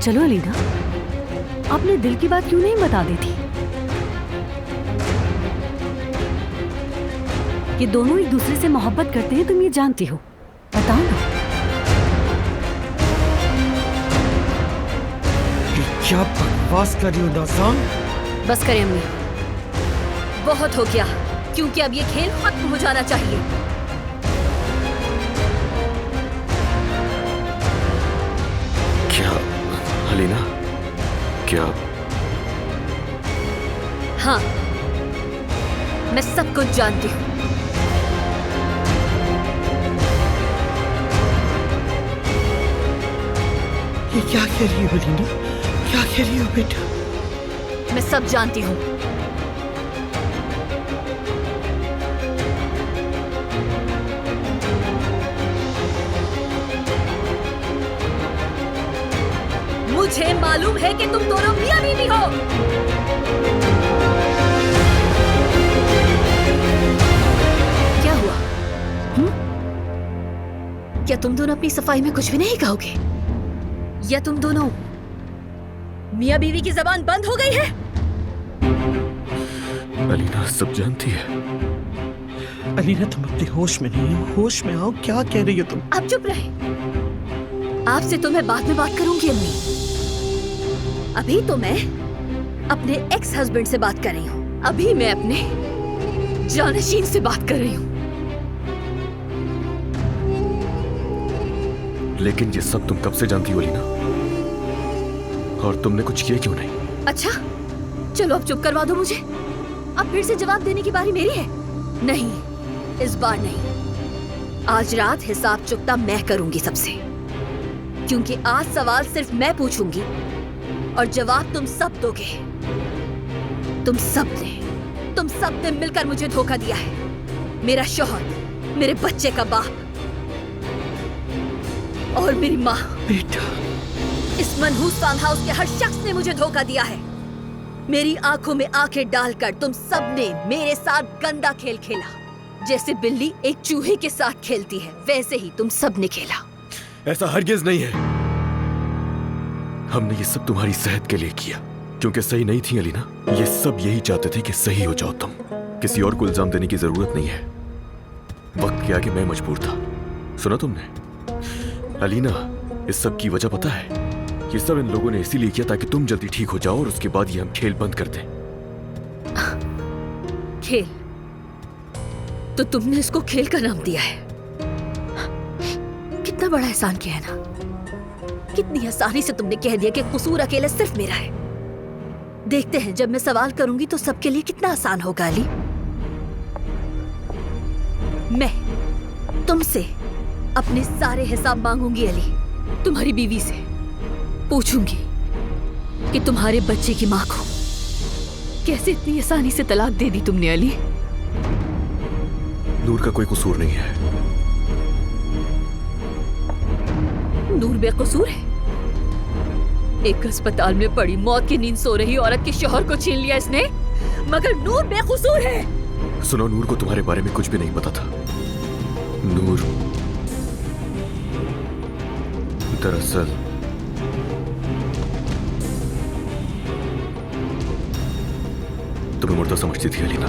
चलो अलीना, अपने दिल की बात क्यों नहीं बता देती? ये दोनों एक दूसरे से मोहब्बत करते हैं, तुम ये जानती हो, बताओ ना। ये क्या बकवास कर रही हो नाज़ान? बस करें अम्मी, बहुत हो गया, क्योंकि अब ये खेल खत्म हो जाना चाहिए। क्या अलीना, क्या? हाँ, मैं सब कुछ जानती हूँ। ये क्या कह रही हो अलीना? क्या कह रही हो बेटा? मैं सब जानती हूँ। मुझे मालूम है कि तुम दोनों मियां बीवी हो। क्या हुआ? क्या तुम दोनों अपनी सफाई में कुछ भी नहीं कहोगे? या तुम दोनों मियां बीवी की जबान बंद हो गई है? अलीना सब जानती है। अलीना तुम अपने होश में नहीं हो, होश में आओ। क्या कह रही हो तुम? आप चुप रहे। आपसे तो मैं बाद में बात करूंगी अम्मी। अभी तो मैं अपने एक्स हस्बैंड से बात कर रही हूँ। अभी मैं अपने जानशीन से बात कर रही हूँ। लेकिन ये सब तुम कब से जानती हो अलीना? और तुमने कुछ किया क्यों नहीं? अच्छा, चलो अब चुप करवा दो मुझे। अब फिर से जवाब देने की बारी मेरी है? नहीं, इस बार नहीं। आज रात हिसाब चुकता मैं करूंगी सबसे, क्योंकि आज सवाल सिर्फ मैं पूछूंगी और जवाब तुम सब दोगे। तुम सब ने मिलकर मुझे धोखा दिया है। मेरा शौहर, मेरे बच्चे का बाप और मेरी माँ। बेटा, इस मनहूस फार्म हाउस के हर शख्स ने मुझे धोखा दिया है। मेरी आंखों में आंखें डालकर तुम सब ने मेरे साथ गंदा खेल खेला। जैसे बिल्ली एक चूहे के साथ खेलती है, वैसे ही तुम सब ने खेला। ऐसा हरगिज नहीं है। हमने ये सब तुम्हारी सेहत के लिए किया, क्योंकि सही नहीं थी अलीना। ये सब यही चाहते थे कि सही हो जाओ तुम। किसी और को इल्जाम देने की जरूरत नहीं है। वक्त के आगे मैं मजबूर था। सुना तुमने? अलीना, इस सब की वजह पता है? ये सब इन लोगों ने इसीलिए किया ताकि तुम जल्दी ठीक हो जाओ और उसके बाद ये हम खेल बंद कर दें। खेल? तो तुमने इसको खेल का नाम दिया है। कितना बड़ा एहसान किया है ना। कितनी आसानी से तुमने कह दिया कि कसूर अकेले सिर्फ मेरा है। देखते हैं जब मैं सवाल करूंगी तो सबके लिए कितना आसान होगा अली। मैं तुमसे अपने सारे हिसाब मांगूंगी अली, तुम्हारी बीवी से पूछूंगी कि तुम्हारे बच्चे की मां को कैसे इतनी आसानी से तलाक दे दी तुमने अली। नूर का कोई कसूर नहीं है। नूर बेकसूर है? एक अस्पताल में पड़ी मौत की नींद सो रही औरत के शौहर को छीन लिया इसने, मगर नूर बेकसूर है। सुनो, नूर को तुम्हारे बारे में कुछ भी नहीं पता था। नूर दरअसल तुम्हें मुर्दा समझती थी अलीना।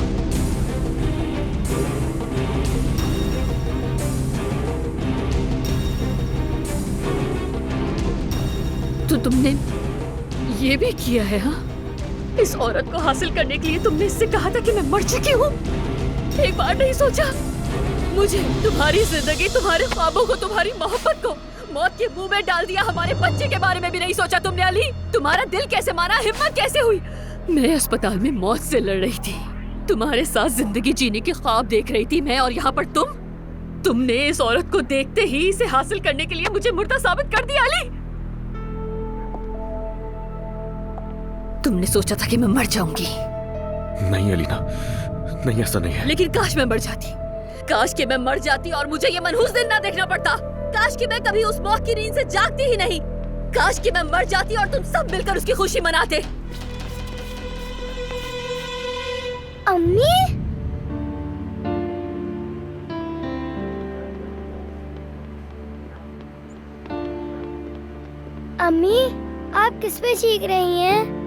तो तुमने ये भी किया है? हाँ, इस औरत को हासिल करने के लिए तुमने इससे कहा था कि मैं मर चुकी हूँ। एक बार नहीं सोचा मुझे, तुम्हारी जिंदगी, तुम्हारे ख्वाबों को, तुम्हारी मोहब्बत को मौत के मुंह में डाल दिया। हमारे बच्चे के बारे में भी नहीं सोचा तुमने अली। तुम्हारा दिल कैसे माना, हिम्मत कैसे हुई? मैं अस्पताल में मौत से लड़ रही थी, तुम्हारे साथ जिंदगी जीने के ख्वाब देख रही थी मैं, और यहाँ पर तुमने इस औरत को देखते ही इसे हासिल करने के लिए मुझे मुर्दा साबित कर दिया अली। तुमने सोचा था कि मैं मर जाऊंगी। नहीं अलीना, नहीं, ऐसा नहीं है। लेकिन काश मैं मर जाती, काश कि मैं मर जाती और मुझे ये मनहूस दिन ना देखना पड़ता। काश कि मैं कभी उस मौत की नींद से जागती ही नहीं। काश कि मैं मर जाती और तुम सब मिलकर उसकी खुशी मनाते। अम्मी, अम्मी, आप किस पे सीख रही हैं?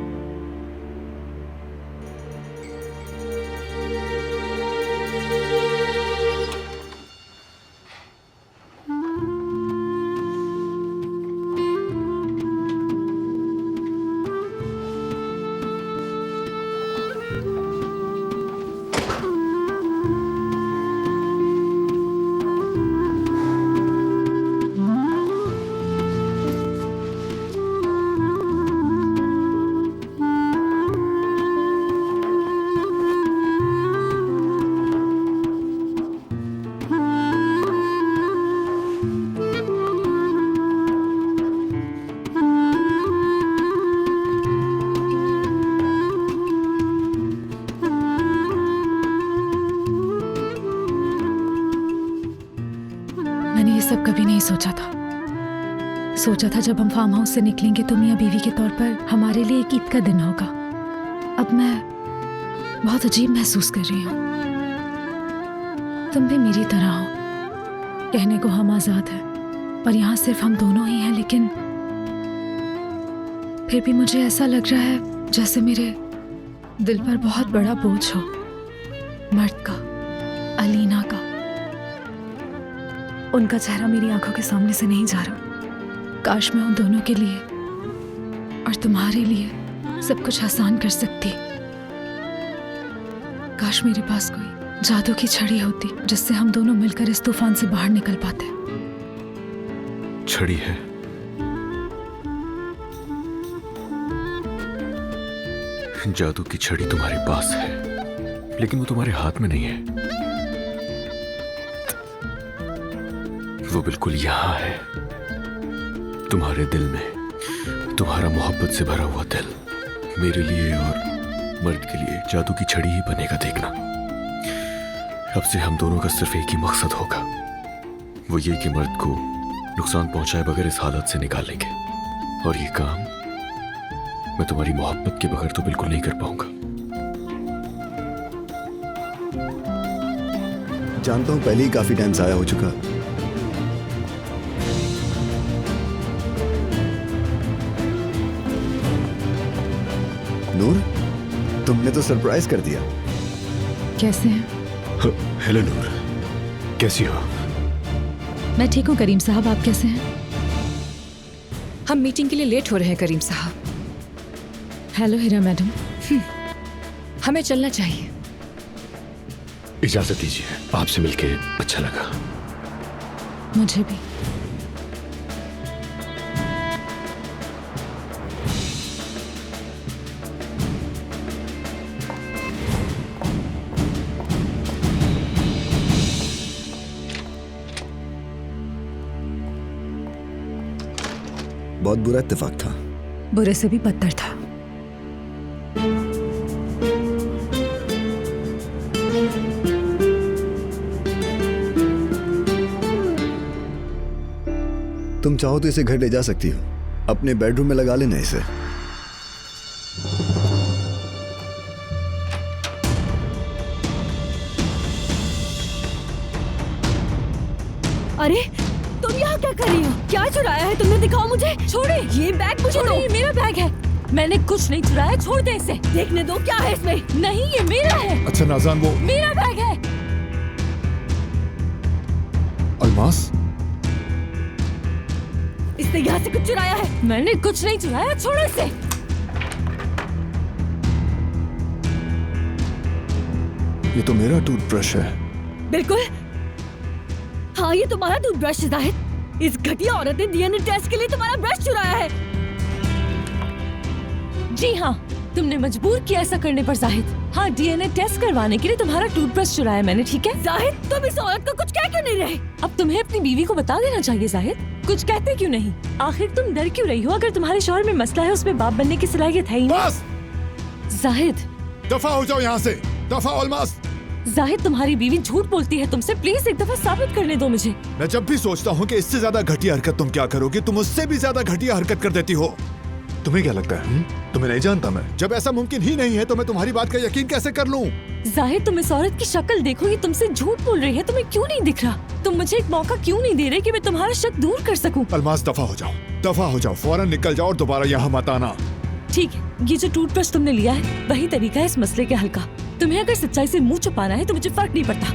मैंने ये सब कभी नहीं सोचा था। सोचा था जब हम फार्म हाउस से निकलेंगे तो मियाँ बीवी के तौर पर हमारे लिए एक ईद का दिन होगा। अब मैं बहुत अजीब महसूस कर रही हूँ। तुम भी मेरी तरह हो, कहने को हम आज़ाद हैं, पर यहाँ सिर्फ हम दोनों ही हैं, लेकिन फिर भी मुझे ऐसा लग रहा है जैसे मेरे दिल पर बहुत बड़ा बोझ हो। मर्द का, अलीना का। उनका चेहरा मेरी आंखों के सामने से नहीं जा रहा। काश मैं उन दोनों के लिए और तुम्हारे लिए सब कुछ आसान कर सकती। काश मेरे पास कोई जादू की छड़ी होती जिससे हम दोनों मिलकर इस तूफान से बाहर निकल पाते। छड़ी है? जादू की छड़ी तुम्हारे पास है, लेकिन वो तुम्हारे हाथ में नहीं है। वो बिल्कुल यहाँ है, तुम्हारे दिल में, तुम्हारा मोहब्बत से भरा हुआ दिल। मेरे लिए और मर्द के लिए जादू की छड़ी ही बनेगा, देखना। अब से हम दोनों का सिर्फ एक ही मकसद होगा, वो ये कि मर्द को नुकसान पहुंचाए बगैर इस हालत से निकाल लेंगे। और ये काम मैं तुम्हारी मोहब्बत के बगैर तो बिल्कुल नहीं कर पाऊंगा। जानता हूँ पहले ही काफी टाइम जाया हो चुका। नूर, तुमने तो सरप्राइज कर दिया। कैसे हैं? हेलो नूर, कैसी हो? मैं ठीक हूँ करीम साहब, आप कैसे हैं? हम मीटिंग के लिए लेट हो रहे हैं करीम साहब। हेलो हीरा मैडम। हमें चलना चाहिए। इजाजत दीजिए, आपसे मिलके अच्छा लगा। मुझे भी। बहुत बुरा इत्तेफाक था। बुरे से भी बदतर था। तुम चाहो तो इसे घर ले जा सकती हो, अपने बेडरूम में लगा लेना इसे। अरे तुम यहाँ क्या कर रही हो? क्या चुराया है तुमने? दिखाओ मुझे। छोड़े ये बैग, मुझे दो। ये मेरा बैग है, मैंने कुछ नहीं चुराया। छोड़ दे इसे। देखने दो क्या है इसमें। नहीं ये मेरा है। अच्छा नाज़ान, वो मेरा बैग है। अलमास, इसने यहाँ से कुछ चुराया है। मैंने कुछ नहीं चुराया, छोड़ो इसे। ये तो मेरा टूथब्रश है। बिल्कुल हाँ, ये तुम्हारा टूथब्रश है जाहिद। इस घटिया औरत ने डीएनए टेस्ट के लिए तुम्हारा ब्रश चुराया है। जी हाँ, तुमने मजबूर किया ऐसा करने पर जाहिद। हाँ, डीएनए टेस्ट करवाने के लिए तुम्हारा टूथब्रश चुराया मैंने, ठीक है? जाहिद तुम इस औरत को कुछ कह क्यों नहीं रहे? अब तुम्हें अपनी बीवी को बता देना चाहिए जाहिद। कुछ कहते क्यों नहीं? आखिर तुम डर क्यों रही हो? अगर तुम्हारे शौहर में मसला है, उसमें बाप बनने की सलाहियत है ही नहीं। जाहिद दफा हो जाओ यहाँ से, दफा। अलमास, जाहिद तुम्हारी बीवी झूठ बोलती है तुमसे, प्लीज एक दफा साबित करने दो मुझे। मैं जब भी सोचता हूँ कि इससे ज्यादा घटिया हरकत तुम क्या करोगे, तुम उससे भी ज्यादा घटिया हरकत कर देती हो। तुम्हें क्या लगता है? तुम्हें नहीं जानता मैं? जब ऐसा मुमकिन ही नहीं है तो मैं तुम्हारी बात का यकीन कैसे कर लूं? जाहिद तुम इस औरत की शक्ल देखो, ये तुमसे झूठ बोल रही है। तुम्हें क्यों नहीं दिख रहा? तुम मुझे एक मौका क्यों नहीं दे रहे कि मैं तुम्हारा शक दूर कर सकूं? अलमास दफा हो जाओ, दफा हो जाओ, फौरन निकल जाओ और दोबारा यहाँ मत आना। ठीक है, ये जो टूथब्रश तुमने लिया है वही तरीका है इस मसले के हल का। तुम्हें अगर सच्चाई से मुंह छुपाना है तो मुझे फर्क नहीं पड़ता,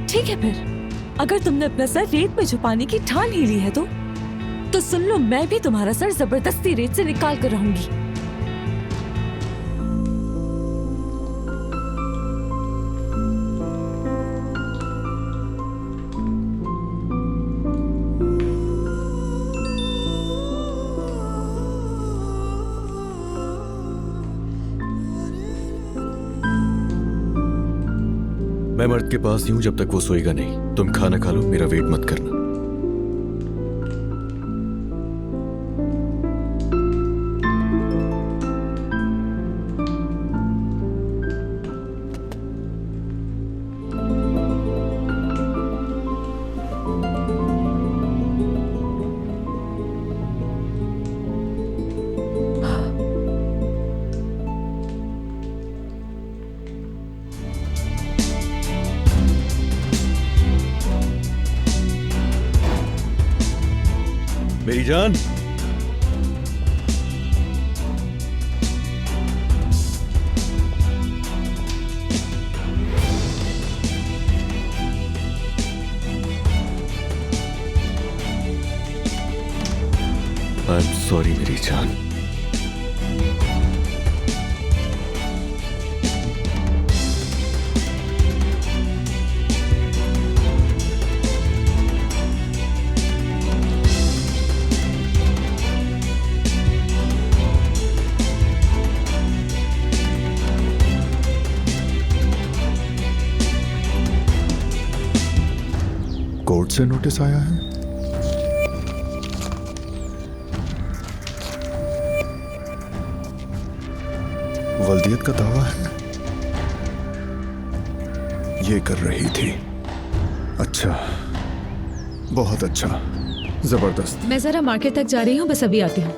ठीक है? फिर अगर तुमने अपना सर रेत में छुपाने की ठान ही ली है तो सुन लो, मैं भी तुम्हारा सर जबरदस्ती रेत से निकाल कर रहूंगी। मैं मर्द के पास ही हूं जब तक वो सोएगा नहीं। तुम खाना खा लो, मेरा वेट मत करना। मेरी जान, आई एम सॉरी मेरी जान। कोर्ट से नोटिस आया है। वल्दियत का दावा है। ये कर रही थी। अच्छा, बहुत अच्छा, जबरदस्त। मैं जरा मार्केट तक जा रही हूँ, बस अभी आती हूँ।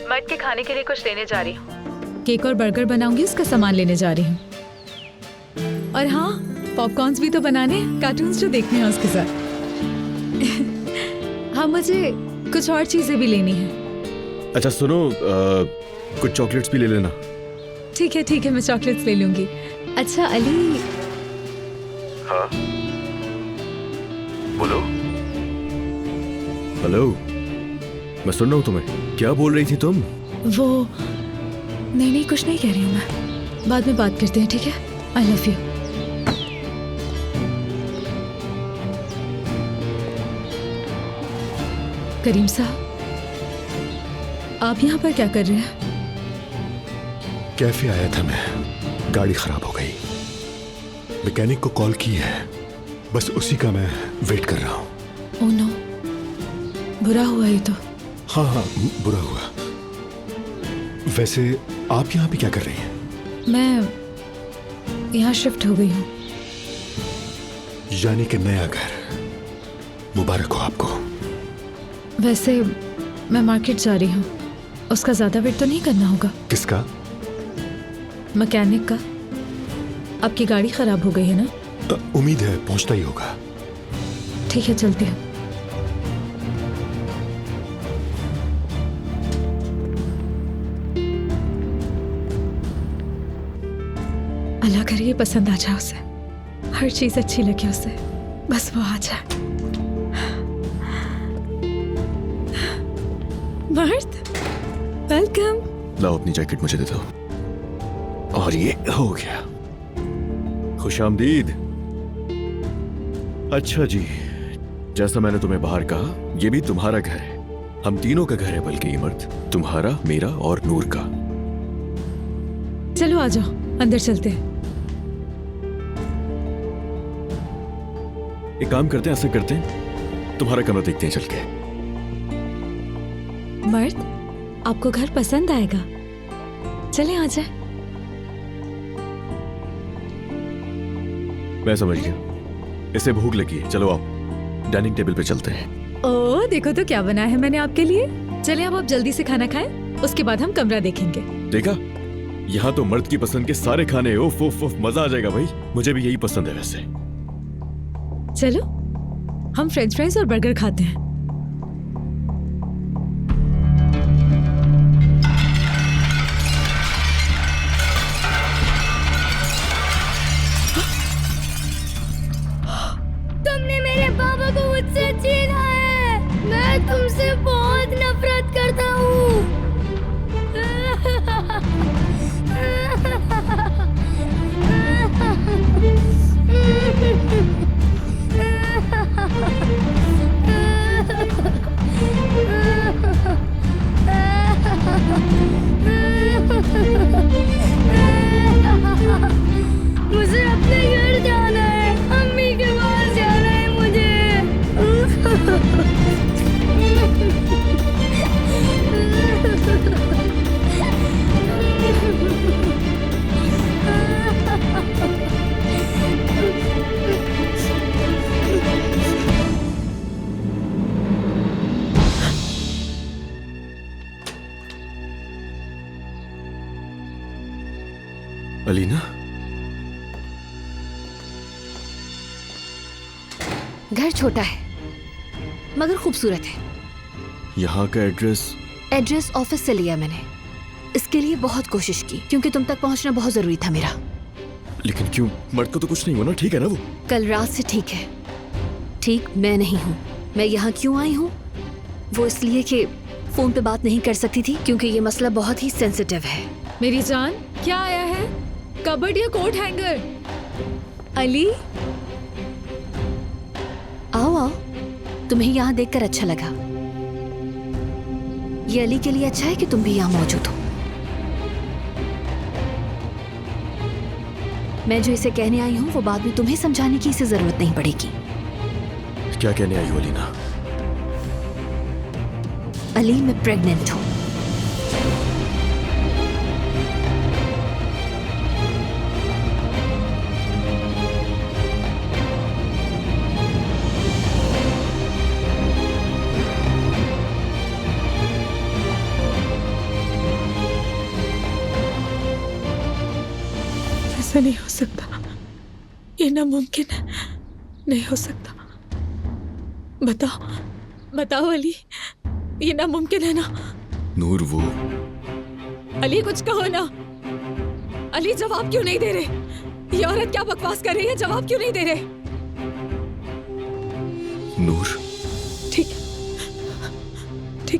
मर्द के खाने के लिए कुछ लेने जा रही हूँ। केक और बर्गर बनाऊंगी, उसका सामान लेने जा रही हूँ। और हाँ, पॉपकॉर्न्स भी तो बनाने, कार्टून्स जो देखने हैं उसके साथ। हाँ, मुझे कुछ और चीजें भी लेनी है। अच्छा सुनो, कुछ चॉकलेट्स भी ले लेना। ठीक है, मैं चॉकलेट्स ले लूंगी। अच्छा अली। हाँ बोलो। हेलो, मैं सुन रहा हूँ तुम्हें। क्या बोल रही थी तुम? वो नहीं, कुछ नहीं कह रही हूँ मैं। बाद में बात करते हैं, ठीक है? I love you. करीम साहब, आप यहाँ पर क्या कर रहे हैं? कैफे आया था मैं, गाड़ी खराब हो गई, मैकेनिक को कॉल की है, बस उसी का मैं वेट कर रहा हूँ। ओह नो, बुरा हुआ ये तो। हाँ हाँ, बुरा हुआ। वैसे आप यहाँ पे क्या कर रही हैं? मैं यहाँ शिफ्ट हो गई हूँ। यानी कि नया घर, मुबारक हो आपको। वैसे मैं मार्केट जा रही हूँ, उसका ज्यादा वेट तो नहीं करना होगा? किसका? मैकेनिक का। आपकी गाड़ी खराब हो गई है ना? उम्मीद है पहुंचता ही होगा। ठीक है, चलती हूँ। अल्लाह करे ये पसंद आ जाए उसे, हर चीज अच्छी लगे उसे, बस वो आ जाए। मर्द, वेलकम। लाओ अपनी जैकेट मुझे दे दो। और ये हो गया। खुशामदीद। अच्छा जी, जैसा मैंने तुम्हें बाहर कहा, ये भी तुम्हारा घर है। हम तीनों का घर है, बल्कि ये मर्द, तुम्हारा, मेरा और नूर का। चलो आ जाओ, अंदर चलते हैं। एक काम करते हैं, ऐसे करते हैं, तुम्हारा कमरा देखते हैं चल के। मर्द, आपको घर पसंद आएगा, चले आ जाए। मैं समझ गया, इसे भूख लगी है, चलो आओ डाइनिंग टेबल पे चलते हैं। ओह, देखो तो क्या बनाया है मैंने आपके लिए। चले अब आप जल्दी से खाना खाएं, उसके बाद हम कमरा देखेंगे। देखा, यहाँ तो मर्द की पसंद के सारे खाने। उफ उफ उफ, मजा आ जाएगा भाई, मुझे भी यही पसंद है। वैसे चलो हम फ्रेंच फ्राइज और बर्गर खाते हैं। तुमने मेरे पापा को मुझसे छीना है। मैं तुमसे बहुत नफरत करता हूँ। मुझे अपने घर जाना है, अम्मी के पास जाना है मुझे। अलीना, घर छोटा है मगर खूबसूरत है। यहाँ का एड्रेस ऑफिस से लिया मैंने। इसके लिए बहुत कोशिश की क्योंकि तुम तक पहुंचना बहुत जरूरी था मेरा। लेकिन क्यों? मर्द को तो कुछ नहीं हुआ ना, ठीक है ना वो? कल रात से ठीक है। ठीक मैं नहीं हूँ। मैं यहाँ क्यों आई हूँ वो इसलिए कि फोन पे बात नहीं कर सकती थी क्योंकि ये मसला बहुत ही सेंसिटिव है। मेरी जान, क्या आया है? कबर्ड या कोट हैंगर? अली, आओ आओ, तुम्हें यहाँ देखकर अच्छा लगा। ये अली के लिए अच्छा है कि तुम भी यहाँ मौजूद हो। मैं जो इसे कहने आई हूँ वो बात भी तुम्हें समझाने की इसे जरूरत नहीं पड़ेगी। क्या कहने आई हो अलीना? अली, मैं प्रेग्नेंट हूँ। ऐसा नहीं हो सकता, ये नामुमकिन है, नहीं हो सकता। बताओ बताओ अली, ये नामुमकिन है ना? नूर, वो अली कुछ कहो ना। अली जवाब क्यों नहीं दे रहे? ये औरत क्या बकवास कर रही है? जवाब क्यों नहीं दे रहे? नूर, ठीक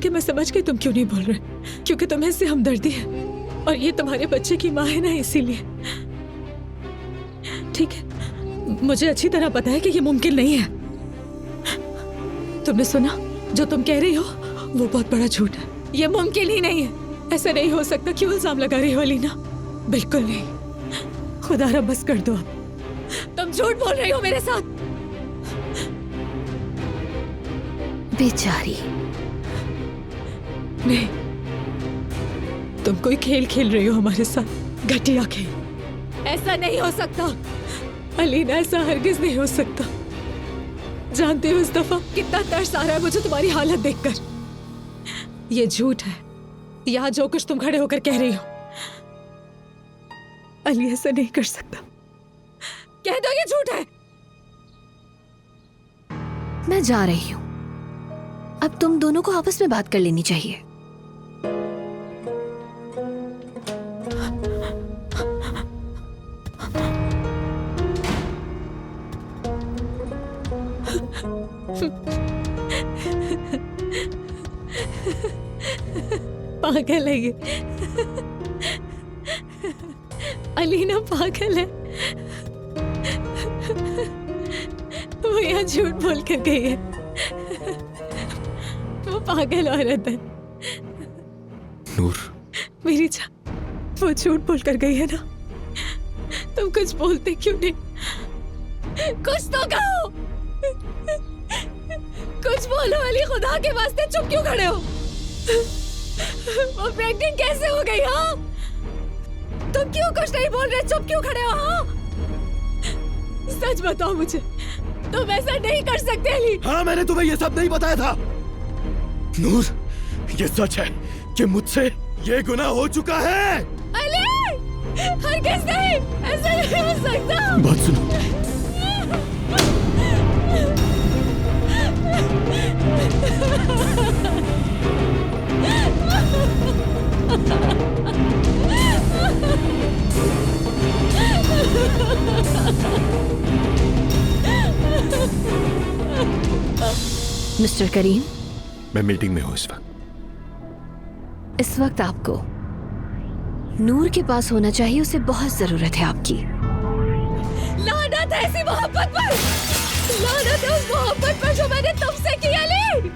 है, मैं समझ गई तुम क्यों नहीं बोल रहे, क्योंकि तुम्हें इससे हमदर्दी है और ये तुम्हारे बच्चे की माँ है ना, इसीलिए। ठीक है, मुझे अच्छी तरह पता है कि ये मुमकिन नहीं है। तुमने सुना, जो तुम कह रही हो वो बहुत बड़ा झूठ है। ये मुमकिन ही नहीं है, ऐसा नहीं हो सकता। क्यों इल्जाम लगा रही हो अलीना? बिल्कुल नहीं। खुदा रब बस कर दो अब। तुम झूठ बोल रही हो मेरे साथ। बेचारी। नहीं, तुम कोई खेल खेल रही हो हमारे साथ, घटिया खेल। ऐसा नहीं हो सकता अलीना, ऐसा हरगिज नहीं हो सकता। जानते हो इस दफा कितना तरस आ रहा है मुझे तुम्हारी हालत देखकर। ये झूठ है, यहाँ जो कुछ तुम खड़े होकर कह रही हो। अली ऐसा नहीं कर सकता, कह दो ये झूठ है। मैं जा रही हूँ, अब तुम दोनों को आपस में बात कर लेनी चाहिए। पागल है ये अलीना, पागल है। वो यहाँ झूठ बोल कर गई है। वो पागल औरत है। नूर, मेरी जान, वो झूठ बोल कर गई है ना। तुम कुछ बोलते क्यों नहीं? कुछ तो कहो, कुछ बोलो अली, खुदा के वास्ते चुप क्यों खड़े हो? वो प्रेग्नेंट कैसे हो गई? हाँ, तुम क्यों कुछ नहीं बोल रहे? चुप क्यों खड़े हो? हाँ, सच बताओ मुझे, तुम ऐसा नहीं कर सकते अली। हाँ, मैंने तुम्हें ये सब नहीं बताया था। नूर, ये सच है कि मुझसे ये गुनाह हो चुका है। अली, हरगिज़ नहीं, ऐसा नहीं हो सकता। बात सुनो। मिस्टर करीम, मैं मीटिंग में हूँ इस वक्त आपको नूर के पास होना चाहिए, उसे बहुत जरूरत है आपकी। लानत है ऐसी मोहब्बत पर, लानत है उस मोहब्बत पर जो मैंने तुमसे की अली।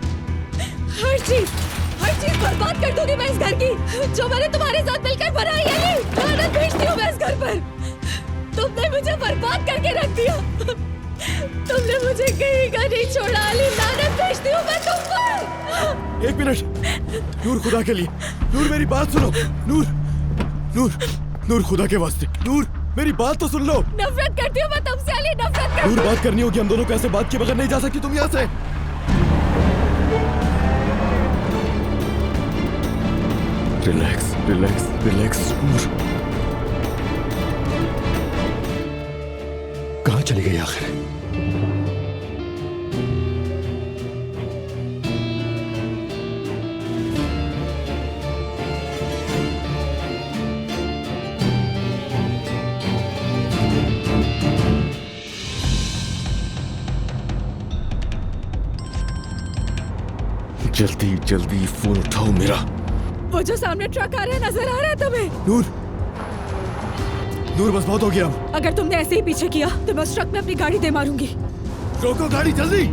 हर चीज बर्बाद कर दूंगी मैं इस घर की, जो मैंने तुम्हारे साथ मिलकर बनाई अली। लानत भेजती हूँ मैं इस घर पर। तुमने मुझे बर्बाद करके रख दिया, तुमने मुझे कहीं का नहीं छोड़ा अली। लानत भेजती हूँ मैं तुम पर। एक मिनट नूर, खुदा के लिए। नूर, मेरी बात सुनो। नूर, नूर, नूर, खुदा के वास्ते। नूर, मेरी बात तो सुन लो। नफरत करती हूँ मैं तुमसे अली, नफरत करती हूँ। नूर, बात करनी होगी, हम दोनों को ऐसे बात के बगैर नहीं जा सकती तुम यहाँ से। Relax, relax, relax. नूर, कहाँ चली गई आखिर? जल्दी जल्दी फोन उठाओ मेरा। वो जो सामने ट्रक आ रहा है, नजर आ रहा है तुम्हें? नूर, नूर, बस बहुत हो गया अब। अगर तुमने ऐसे ही पीछे किया तो मैं उस ट्रक में अपनी गाड़ी दे मारूंगी। रोको गाड़ी, जल्दी।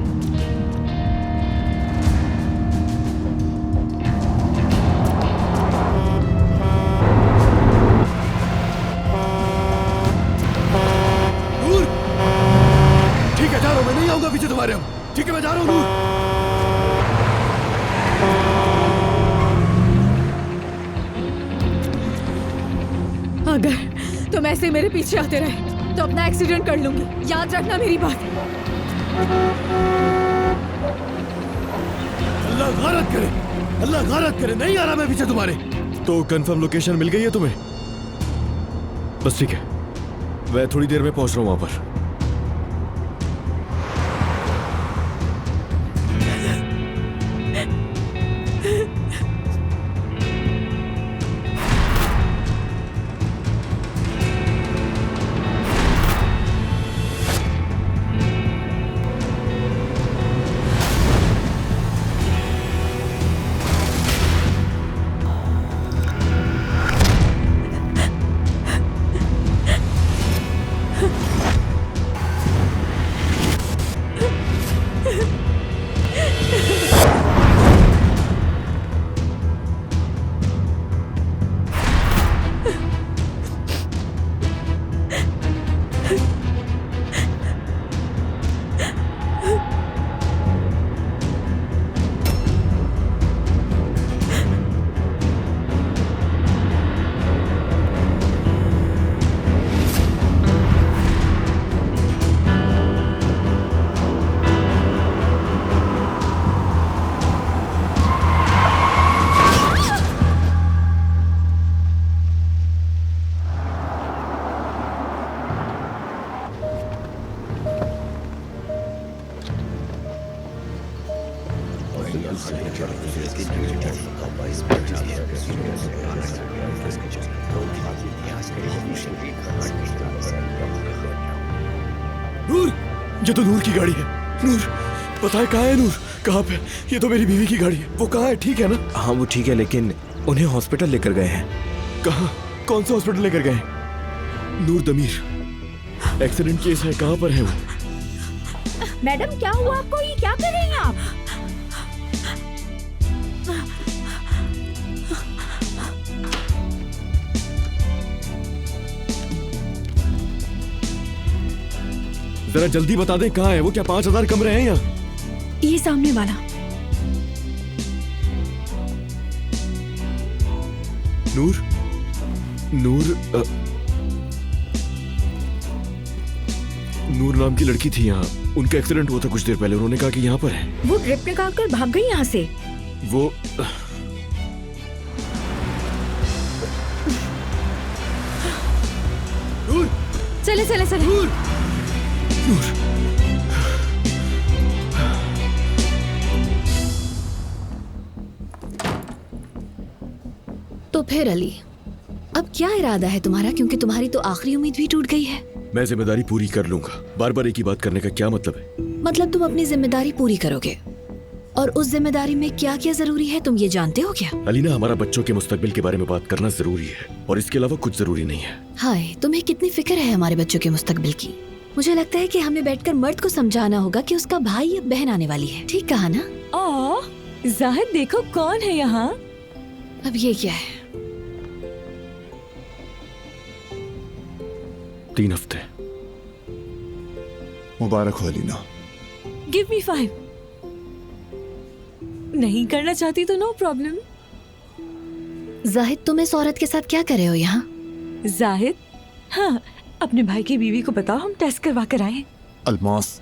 नूर, ठीक है, जा रहा हूं, मैं नहीं आऊंगा पीछे तुम्हारे। अब ठीक है, मैं जा रहा हूं। नूर, अगर तुम ऐसे मेरे पीछे आते रहे तो अपना एक्सीडेंट कर लूंगी, याद रखना मेरी बात। अल्लाह गारत करे, अल्लाह गारत करे, नहीं आ रहा मैं पीछे तुम्हारे। तो कंफर्म लोकेशन मिल गई है तुम्हें? बस ठीक है, मैं थोड़ी देर में पहुंच रहा हूं वहां पर। नूर, ये तो नूर की गाड़ी है। नूर, पता है कहाँ है नूर? कहाँ पे? ये तो मेरी बीवी की गाड़ी है। वो कहाँ है? ठीक है ना? हाँ वो ठीक है, लेकिन उन्हें हॉस्पिटल लेकर गए हैं। कहाँ? कौन सा हॉस्पिटल लेकर गए? नूर दमीर, एक्सीडेंट केस है, कहाँ पर है वो? मैडम क्या हुआ आपको? ये क्या कर रही हैं आप? जरा जल्दी बता दें कहाँ है वो। क्या 5000 कमरे हैं यहाँ? ये सामने वाला। नूर, नूर नूर नाम की लड़की थी यहाँ। उनका एक्सीडेंट हुआ था कुछ देर पहले। उन्होंने कहा कि यहाँ पर है। वो ड्रिप निकाल कर भाग गई यहाँ से। वो नूर, चले चले चले। नूर, तो फिर अली, अब क्या इरादा है तुम्हारा? क्योंकि तुम्हारी तो आखिरी उम्मीद भी टूट गई है। मैं जिम्मेदारी पूरी कर लूंगा। बार बार एक ही बात करने का क्या मतलब है? मतलब तुम अपनी जिम्मेदारी पूरी करोगे, और उस जिम्मेदारी में क्या क्या जरूरी है तुम ये जानते हो क्या? अलीना, हमारा बच्चों के मुस्तकबिल के बारे में बात करना जरूरी है, और इसके अलावा कुछ जरूरी नहीं है। हाय, तुम्हें कितनी फिक्र है हमारे बच्चों के मुस्तकबिल की। मुझे लगता है कि हमें बैठकर मर्द को समझाना होगा कि उसका भाई या बहन आने वाली है। ठीक कहा ना? जाहिद देखो कौन है यहाँ। अब ये क्या है? 3 हफ्ते। मुबारक हो अलीना। Give me 5। नहीं करना चाहती तो नो प्रॉब्लम। जाहिद, तुम इस औरत के साथ क्या कर रहे हो यहाँ? जाहिद, हाँ, अपने भाई की बीवी को बताओ हम टेस्ट करवा कर आए। अलमास,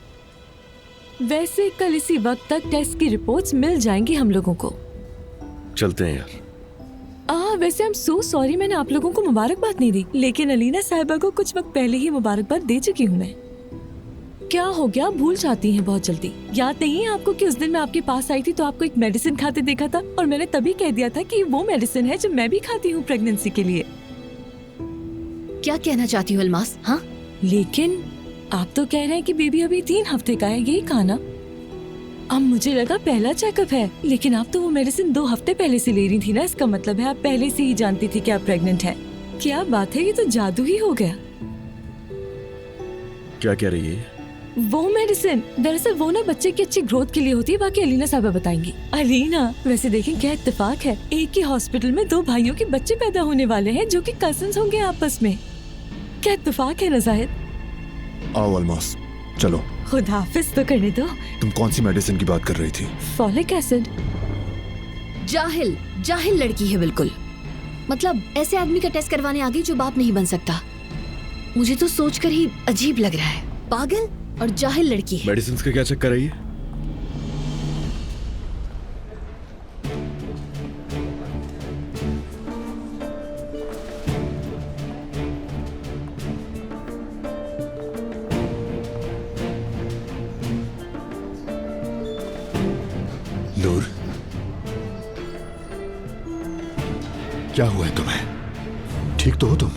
वैसे कल इसी वक्त तक टेस्ट की रिपोर्ट्स मिल जाएंगी हम लोगों को। चलते हैं यार। वैसे I'm so sorry मैंने आप लोगों को मुबारकबाद नहीं दी, लेकिन अलीना साहिबा को कुछ वक्त पहले ही मुबारकबाद दे चुकी हूँ मैं। क्या हो गया? भूल जाती हैं बहुत जल्दी। याद नहीं है आपको कि उस दिन मैं आपके पास आई थी तो आपको एक मेडिसिन खाते देखा था, और मैंने तभी कह दिया था कि वो मेडिसिन है जो मैं भी खाती हूँ प्रेगनेंसी के लिए। क्या कहना चाहती हो अलमास? हाँ, लेकिन आप तो कह रहे हैं कि बेबी अभी 3 हफ्ते का है, यही कहा ना? अब मुझे लगा पहला चेकअप है, लेकिन आप तो वो मेडिसिन 2 हफ्ते पहले से ले रही थी ना। इसका मतलब है आप पहले से ही जानती थी कि आप प्रेग्नेंट हैं। क्या बात है, ये तो जादू ही हो गया। क्या कह रही है? वो मेडिसिन दरअसल वो ना बच्चे की अच्छी ग्रोथ के लिए होती है, बाकी अलीना साहबा बताएंगी। अलीना, वैसे देखें क्या इत्तेफाक है, एक ही हॉस्पिटल में 2 भाइयों के बच्चे पैदा होने वाले हैं जो कि कजिन्स होंगे आपस में। क्या इत्तेफाक है ना जाहिद? आओ अलमास, चलो। खुदा हाफिज तो करने दो। तुम कौन सी मेडिसिन की बात कर रही थी? Folic acid. जाहिल जाहिल लड़की है बिल्कुल। मतलब ऐसे आदमी का टेस्ट करवाने आ गई जो बाप नहीं बन सकता। मुझे तो सोचकर ही अजीब लग रहा है। पागल और जाहिल लड़की है। मेडिसिन का क्या चक्कर है ये? नूर, क्या हुआ है तुम्हें? ठीक तो हो तुम?